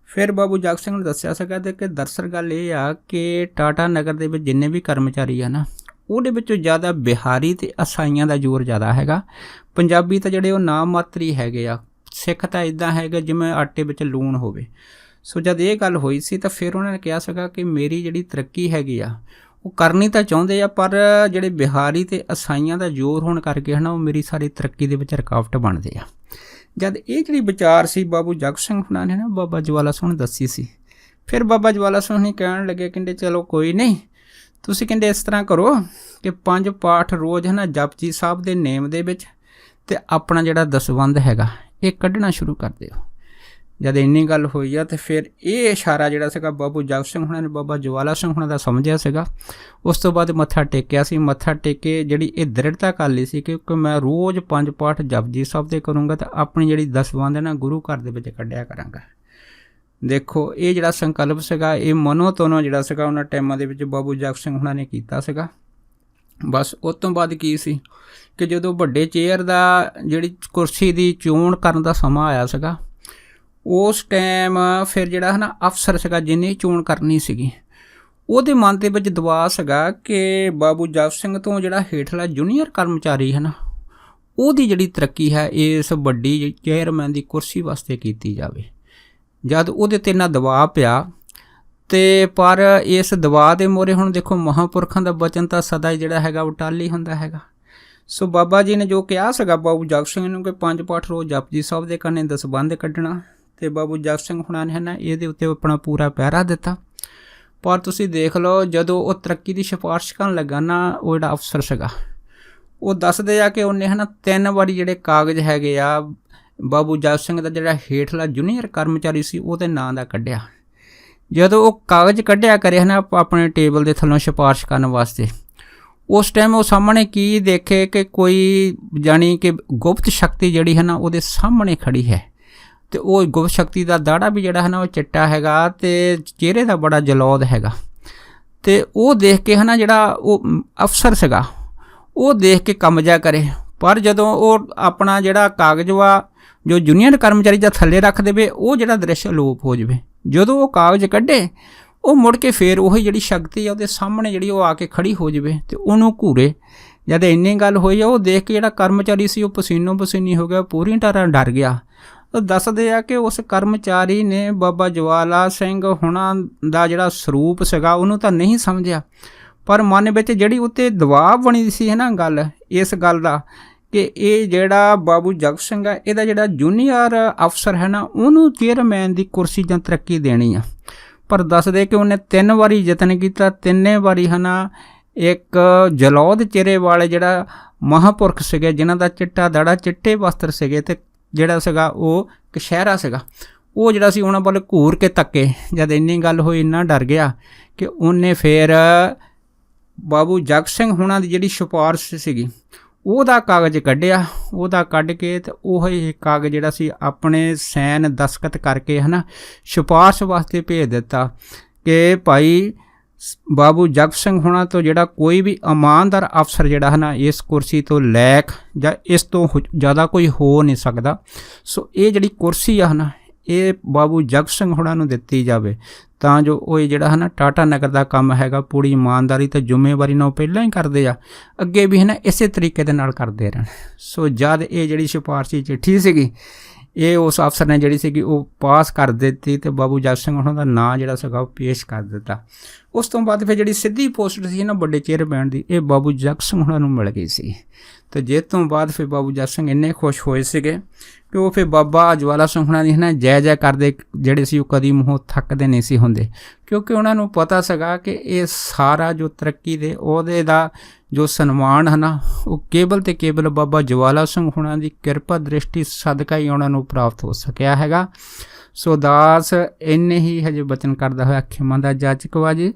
ਫਿਰ ਬਾਬੂ ਜਗ ਸਿੰਘ ਨੇ ਦੱਸਿਆ ਸੀਗਾ ਕਿ ਦਰਅਸਲ ਗੱਲ ਇਹ ਆ ਕਿ ਟਾਟਾ ਨਗਰ ਦੇ ਵਿੱਚ ਜਿੰਨੇ ਵੀ ਕਰਮਚਾਰੀ ਆ ਨਾ ਉਹਦੇ ਵਿੱਚੋਂ ਜ਼ਿਆਦਾ ਬਿਹਾਰੀ ਅਤੇ ਈਸਾਈਆਂ ਦਾ ਜ਼ੋਰ ਜ਼ਿਆਦਾ ਹੈਗਾ। ਪੰਜਾਬੀ ਤਾਂ ਜਿਹੜੇ ਉਹ ਨਾ ਮਾਤਰ ਹੀ ਹੈਗੇ ਆ। ਸਿੱਖ ਤਾਂ ਇੱਦਾਂ ਹੈਗਾ ਜਿਵੇਂ ਆਟੇ ਵਿੱਚ ਲੂਣ ਹੋਵੇ। ਸੋ ਜਦ ਇਹ ਗੱਲ ਹੋਈ ਸੀ ਤਾਂ ਫਿਰ ਉਹਨਾਂ ਨੇ ਕਿਹਾ ਸੀਗਾ ਕਿ ਮੇਰੀ ਜਿਹੜੀ ਤਰੱਕੀ ਹੈਗੀ ਆ ਉਹ ਕਰਨੀ ਤਾਂ ਚਾਹੁੰਦੇ ਆ ਪਰ ਜਿਹੜੇ ਬਿਹਾਰੀ ਅਤੇ ਈਸਾਈਆਂ ਦਾ ਜ਼ੋਰ ਹੋਣ ਕਰਕੇ ਹੈ ਨਾ ਉਹ ਮੇਰੀ ਸਾਰੀ ਤਰੱਕੀ ਦੇ ਵਿੱਚ ਰੁਕਾਵਟ ਬਣਦੇ ਆ। ਜਦ ਇਹ ਜਿਹੜੀ ਵਿਚਾਰ ਸੀ ਬਾਬੂ ਜਗ ਸਿੰਘ ਹੁਣਾਂ ਨੇ ਨਾ ਬਾਬਾ ਜਵਾਲਾ ਸਿੰਘ ਨੂੰ ਦੱਸੀ ਸੀ। ਫਿਰ ਬਾਬਾ ਜਵਾਲਾ ਸਿੰਘ ਨੇ ਕਹਿਣ ਲੱਗੇ ਕਹਿੰਦੇ ਚਲੋ ਕੋਈ ਨਹੀਂ ਤੁਸੀਂ ਕਹਿੰਦੇ ਇਸ ਤਰ੍ਹਾਂ ਕਰੋ ਕਿ 5 ਪਾਠ ਰੋਜ਼ ਹੈ ਨਾ ਜਪਜੀ ਸਾਹਿਬ ਦੇ ਨੇਮ ਦੇ ਵਿੱਚ ਅਤੇ ਆਪਣਾ ਜਿਹੜਾ ਦਸਵੰਧ ਹੈਗਾ ਇਹ ਕੱਢਣਾ ਸ਼ੁਰੂ ਕਰ ਦਿਓ। ਜਦ ਇੰਨੀ ਗੱਲ ਹੋਈ ਆ ਅਤੇ ਫਿਰ ਇਹ ਇਸ਼ਾਰਾ ਜਿਹੜਾ ਸੀਗਾ ਬਾਬੂ ਜਗ ਸਿੰਘ ਹੁਣਾਂ ਨੇ ਬਾਬਾ ਜਵਾਲਾ ਸਿੰਘ ਹੁਣਾਂ ਦਾ ਸਮਝਿਆ ਸੀਗਾ। ਉਸ ਤੋਂ ਬਾਅਦ ਮੱਥਾ ਟੇਕਿਆ ਸੀ। ਮੱਥਾ ਟੇਕ ਕੇ ਜਿਹੜੀ ਇਹ ਦ੍ਰਿੜਤਾ ਕਰ ਲਈ ਸੀ ਕਿ ਮੈਂ ਰੋਜ਼ 5 ਪਾਠ ਜਪਜੀ ਸਾਹਿਬ ਦੇ ਕਰੂੰਗਾ ਅਤੇ ਆਪਣੀ ਜਿਹੜੀ ਦਸਵੰਧ ਹੈ ਨਾ ਗੁਰੂ ਘਰ ਦੇ ਵਿੱਚ ਕੱਢਿਆ ਕਰਾਂਗਾ। ਦੇਖੋ ਇਹ ਜਿਹੜਾ ਸੰਕਲਪ ਸੀਗਾ ਇਹ ਮਨੋ ਤੋਨੋ ਜਿਹੜਾ ਸੀਗਾ ਉਹਨਾਂ ਟਾਈਮਾਂ ਦੇ ਵਿੱਚ ਬਾਬੂ ਜਗ ਸਿੰਘ ਹੁਣਾਂ ਨੇ ਕੀਤਾ ਸੀਗਾ। ਬਸ ਉਸ ਤੋਂ ਬਾਅਦ ਕੀ ਸੀ ਕਿ ਜਦੋਂ ਵੱਡੇ ਚੇਅਰ ਦਾ ਜਿਹੜੀ ਕੁਰਸੀ ਦੀ ਚੋਣ ਕਰਨ ਦਾ ਸਮਾਂ ਆਇਆ ਸੀਗਾ ਉਸ ਟਾਈਮ ਫਿਰ ਜਿਹੜਾ ਹੈ ਨਾ ਅਫਸਰ ਸੀਗਾ ਜਿਹਨੇ ਚੋਣ ਕਰਨੀ ਸੀਗੀ ਉਹਦੇ ਮਨ ਦੇ ਵਿੱਚ ਦਬਾਅ ਸੀਗਾ ਕਿ ਬਾਬੂ ਜਗ ਸਿੰਘ ਤੋਂ ਜਿਹੜਾ ਹੇਠਲਾ ਜੂਨੀਅਰ ਕਰਮਚਾਰੀ ਹੈ ਨਾ ਉਹਦੀ ਜਿਹੜੀ ਤਰੱਕੀ ਹੈ ਇਸ ਵੱਡੀ ਚੇਅਰਮੈਨ ਦੀ ਕੁਰਸੀ ਵਾਸਤੇ ਕੀਤੀ ਜਾਵੇ। ਜਦ ਉਹਦੇ 'ਤੇ ਇੰਨਾ ਦਬਾਅ ਪਿਆ ਅਤੇ ਪਰ ਇਸ ਦਬਾਅ ਦੇ ਮੂਹਰੇ ਹੁਣ ਦੇਖੋ ਮਹਾਂਪੁਰਖਾਂ ਦਾ ਬਚਨ ਤਾਂ ਸਦਾ ਹੀ ਜਿਹੜਾ ਹੈਗਾ ਉਹ ਟਲ ਹੀ ਹੁੰਦਾ ਹੈਗਾ। ਸੋ ਬਾਬਾ ਜੀ ਨੇ ਜੋ ਕਿਹਾ ਸੀਗਾ ਬਾਬੂ ਜਗ ਸਿੰਘ ਨੂੰ ਕਿ 5 ਪਾਠ ਰੋਜ਼ ਜਪਜੀ ਸਾਹਿਬ ਦੇ ਕਰਨੇ ਦਸਵੰਧ ਕੱਢਣਾ ਅਤੇ ਬਾਬੂ ਜਗ ਸਿੰਘ ਹੁਣਾਂ ਨੇ ਹੈ ਨਾ ਇਹਦੇ ਉੱਤੇ ਆਪਣਾ ਪੂਰਾ ਪਹਿਰਾ ਦਿੱਤਾ। ਪਰ ਤੁਸੀਂ ਦੇਖ ਲਓ ਜਦੋਂ ਉਹ ਤਰੱਕੀ ਦੀ ਸਿਫਾਰਿਸ਼ ਕਰਨ ਲੱਗਾ ਨਾ ਉਹ ਜਿਹੜਾ ਅਫਸਰ ਸੀਗਾ ਉਹ ਦੱਸਦੇ ਆ ਕਿ ਉਹਨੇ ਹੈ ਨਾ 3 ਵਾਰੀ ਜਿਹੜੇ ਕਾਗਜ਼ ਹੈਗੇ ਆ ਬਾਬੂ ਜਗ ਸਿੰਘ ਦਾ ਜਿਹੜਾ ਹੇਠਲਾ ਜੂਨੀਅਰ ਕਰਮਚਾਰੀ ਸੀ ਉਹਦੇ ਨਾਂ ਦਾ ਕੱਢਿਆ। ਜਦੋਂ ਉਹ ਕਾਗਜ਼ ਕੱਢਿਆ ਕਰੇ ਹੈ ਨਾ ਆਪਣੇ ਟੇਬਲ ਦੇ ਥੱਲੋਂ ਸਿਫਾਰਿਸ਼ ਕਰਨ ਵਾਸਤੇ ਉਸ ਟਾਈਮ ਉਹ ਸਾਹਮਣੇ ਕੀ ਦੇਖੇ ਕਿ ਕੋਈ ਜਾਣੀ ਕਿ ਗੁਪਤ ਸ਼ਕਤੀ ਜਿਹੜੀ ਹੈ ਨਾ ਉਹਦੇ ਸਾਹਮਣੇ ਖੜੀ ਹੈ ਅਤੇ ਉਹ ਗੁਪਤ ਸ਼ਕਤੀ ਦਾ ਦਾੜਾ ਵੀ ਜਿਹੜਾ ਹੈ ਨਾ ਉਹ ਚਿੱਟਾ ਹੈਗਾ ਅਤੇ ਚਿਹਰੇ ਦਾ ਬੜਾ ਜਲੌਦ ਹੈਗਾ। ਅਤੇ ਉਹ ਦੇਖ ਕੇ ਹੈ ਨਾ ਜਿਹੜਾ ਉਹ ਅਫਸਰ ਸੀਗਾ ਉਹ ਦੇਖ ਕੇ ਕੰਮ ਜਿਹਾ ਕਰੇ ਪਰ ਜਦੋਂ ਉਹ ਆਪਣਾ ਜਿਹੜਾ ਕਾਗਜ਼ ਵਾ ਜੋ ਜੂਨੀਅਰ ਕਰਮਚਾਰੀ ਦਾ ਥੱਲੇ ਰੱਖ ਦੇਵੇ ਉਹ ਜਿਹੜਾ ਦ੍ਰਿਸ਼ ਅਲੋਪ ਹੋ ਜਾਵੇ। ਜਦੋਂ ਉਹ ਕਾਗਜ਼ ਕੱਢੇ ਉਹ ਮੁੜ ਕੇ ਫਿਰ ਉਹੀ ਜਿਹੜੀ ਸ਼ਕਤੀ ਆ ਉਹਦੇ ਸਾਹਮਣੇ ਜਿਹੜੀ ਉਹ ਆ ਕੇ ਖੜੀ ਹੋ ਜਾਵੇ ਅਤੇ ਉਹਨੂੰ ਘੂਰੇ ਜਦ ਇੰਨੀ ਗੱਲ ਹੋਈ ਆ, ਉਹ ਦੇਖ ਕੇ ਜਿਹੜਾ ਕਰਮਚਾਰੀ ਸੀ ਉਹ ਪਸੀਨੋ ਪਸੀਨੀ ਹੋ ਗਿਆ, ਪੂਰੀ ਤਰ੍ਹਾਂ ਡਰ ਗਿਆ। ਉਹ ਦੱਸਦੇ ਆ ਕਿ ਉਸ ਕਰਮਚਾਰੀ ਨੇ ਬਾਬਾ ਜਵਾਲਾ ਸਿੰਘ ਹੁਣਾਂ ਦਾ ਜਿਹੜਾ ਸਰੂਪ ਸੀਗਾ ਉਹਨੂੰ ਤਾਂ ਨਹੀਂ ਸਮਝਿਆ, ਪਰ ਮਨ ਵਿੱਚ ਜਿਹੜੀ ਉੱਤੇ ਦਬਾਅ ਬਣੀ ਸੀ ਹੈ ਨਾ ਗੱਲ ਇਸ ਗੱਲ ਦਾ ਕਿ ਇਹ ਜਿਹੜਾ ਬਾਬੂ ਜਗ ਸਿੰਘ ਆ ਇਹਦਾ ਜਿਹੜਾ ਜੂਨੀਅਰ ਅਫਸਰ ਹੈ ਨਾ ਉਹਨੂੰ ਚੇਅਰਮੈਨ ਦੀ ਕੁਰਸੀ ਜਾਂ ਤਰੱਕੀ ਦੇਣੀ ਆ। ਪਰ ਦੱਸਦੇ ਕਿ ਉਹਨੇ 3 ਵਾਰੀ ਯਤਨ ਕੀਤਾ, 3 ਵਾਰੀ ਹੈ ਨਾ ਇੱਕ ਜਲੌਦ ਚਿਹਰੇ ਵਾਲੇ ਜਿਹੜਾ ਮਹਾਂਪੁਰਖ ਸੀਗੇ ਜਿਨ੍ਹਾਂ ਦਾ ਚਿੱਟਾ ਦੜਾ, ਚਿੱਟੇ ਵਸਤਰ ਸੀਗੇ ਅਤੇ ਜਿਹੜਾ ਸੀਗਾ ਉਹ ਕਸ਼ਹਿਰਾ ਸੀਗਾ, ਉਹ ਜਿਹੜਾ ਸੀ ਉਹਨਾਂ ਵੱਲ ਘੂਰ ਕੇ ਤੱਕੇ। ਜਦ ਇੰਨੀ ਗੱਲ ਹੋਈ ਇੰਨਾ ਡਰ ਗਿਆ ਕਿ ਉਹਨੇ ਫਿਰ ਬਾਬੂ ਜਗ ਸਿੰਘ ਹੁਣਾਂ ਦੀ ਜਿਹੜੀ ਸਿਫਾਰਿਸ਼ ਸੀਗੀ ਉਹਦਾ ਕਾਗਜ਼ ਕੱਢਿਆ, ਉਹਦਾ ਕੱਢ ਕੇ ਅਤੇ ਉਹ ਕਾਗਜ਼ ਜਿਹੜਾ ਸੀ ਆਪਣੇ ਸਾਈਨ ਦਸਤਖਤ ਕਰਕੇ ਹੈ ਨਾ ਸਿਫਾਰਿਸ਼ ਵਾਸਤੇ ਭੇਜ ਦਿੱਤਾ ਕਿ ਭਾਈ ਬਾਬੂ ਜਗ ਸਿੰਘ ਹੁਣਾਂ ਤੋਂ ਜਿਹੜਾ ਕੋਈ ਵੀ ਇਮਾਨਦਾਰ ਅਫਸਰ ਜਿਹੜਾ ਹੈ ਨਾ ਇਸ ਕੁਰਸੀ ਤੋਂ ਲੈਕ ਜਾਂ ਇਸ ਤੋਂ ਜ਼ਿਆਦਾ ਕੋਈ ਹੋ ਨਹੀਂ ਸਕਦਾ। ਸੋ ਇਹ ਜਿਹੜੀ ਕੁਰਸੀ ਆ ਨਾ ਇਹ ਬਾਬੂ ਜਗ ਸਿੰਘ ਹੁਣਾਂ ਨੂੰ ਦਿੱਤੀ ਜਾਵੇ ਤਾਂ ਜੋ ਉਹ ਜਿਹੜਾ ਹੈ ਨਾ ਟਾਟਾ ਨਗਰ ਦਾ ਕੰਮ ਹੈਗਾ ਪੂਰੀ ਇਮਾਨਦਾਰੀ ਅਤੇ ਜ਼ਿੰਮੇਵਾਰੀ ਨਾਲ ਉਹ ਪਹਿਲਾਂ ਹੀ ਕਰਦੇ ਆ, ਅੱਗੇ ਵੀ ਹੈ ਨਾ ਇਸੇ ਤਰੀਕੇ ਦੇ ਨਾਲ ਕਰਦੇ ਰਹਿਣ। ਸੋ ਜਦ ਇਹ ਜਿਹੜੀ ਸਿਫਾਰਸ਼ੀ ਚਿੱਠੀ ਸੀਗੀ ਇਹ ਉਸ ਅਫਸਰ ਨੇ ਜਿਹੜੀ ਸੀਗੀ ਉਹ ਪਾਸ ਕਰ ਦਿੱਤੀ ਅਤੇ ਬਾਬੂ ਜਗ ਸਿੰਘ ਹੁਣਾਂ ਦਾ ਨਾਂ ਜਿਹੜਾ ਸੀਗਾ ਉਹ ਪੇਸ਼ ਕਰ ਦਿੱਤਾ। ਉਸ ਤੋਂ ਬਾਅਦ ਫਿਰ ਜਿਹੜੀ ਸਿੱਧੀ ਪੋਸਟ ਸੀ ਨਾ ਵੱਡੇ ਚੇਅਰਮੈਨ ਦੀ ਇਹ ਬਾਬੂ ਜਗ ਸਿੰਘ ਹੁਣਾਂ ਨੂੰ ਮਿਲ ਗਈ ਸੀ। ਅਤੇ ਜਿਸ ਤੋਂ ਬਾਅਦ ਫਿਰ ਬਾਬੂ ਜਗ ਸਿੰਘ ਇੰਨੇ ਖੁਸ਼ ਹੋਏ ਸੀਗੇ ਕਿ ਉਹ ਫਿਰ ਬਾਬਾ ਜਵਾਲਾ ਸਿੰਘ ਹੁਣਾਂ ਦੀ ਹੈ ਨਾ ਜੈ ਜੈ ਕਰਦੇ ਜਿਹੜੇ ਸੀ ਉਹ ਕਦੀ ਮੂੰਹੋਂ ਥੱਕਦੇ ਨਹੀਂ ਸੀ ਹੁੰਦੇ, ਕਿਉਂਕਿ ਉਹਨਾਂ ਨੂੰ ਪਤਾ ਸੀਗਾ ਕਿ ਇਹ ਸਾਰਾ ਜੋ ਤਰੱਕੀ ਦੇ ਉਹਦੇ ਦਾ ਜੋ ਸਨਮਾਨ ਹੈ ਨਾ ਉਹ ਕੇਵਲ ਅਤੇ ਕੇਵਲ ਬਾਬਾ ਜਵਾਲਾ ਸਿੰਘ ਹੁਣਾਂ ਦੀ ਕਿਰਪਾ ਦ੍ਰਿਸ਼ਟੀ ਸਦਕਾ ਹੀ ਉਹਨਾਂ ਨੂੰ ਪ੍ਰਾਪਤ ਹੋ ਸਕਿਆ ਹੈਗਾ। ਸੋ ਦਾਸ ਇੰਨੇ ਹੀ ਹਜੇ ਬਚਨ ਕਰਦਾ ਹੋਇਆ ਖਿਮਾ ਦਾ ਜਾਚਕ ਵਾਜੇ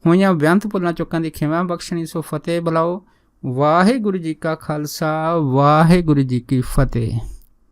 ਹੋਈਆਂ ਬੇਅੰਤ ਭੁੱਲਾਂ ਚੁੱਕਾਂ ਦੀ ਖਿਮਾ ਬਖਸ਼ਣੀ। ਸੋ ਫਤਿਹ ਬੁਲਾਓ। ਵਾਹਿਗੁਰੂ ਜੀ ਕਾ ਖਾਲਸਾ, ਵਾਹਿਗੁਰੂ ਜੀ ਕੀ ਫਤਿਹ।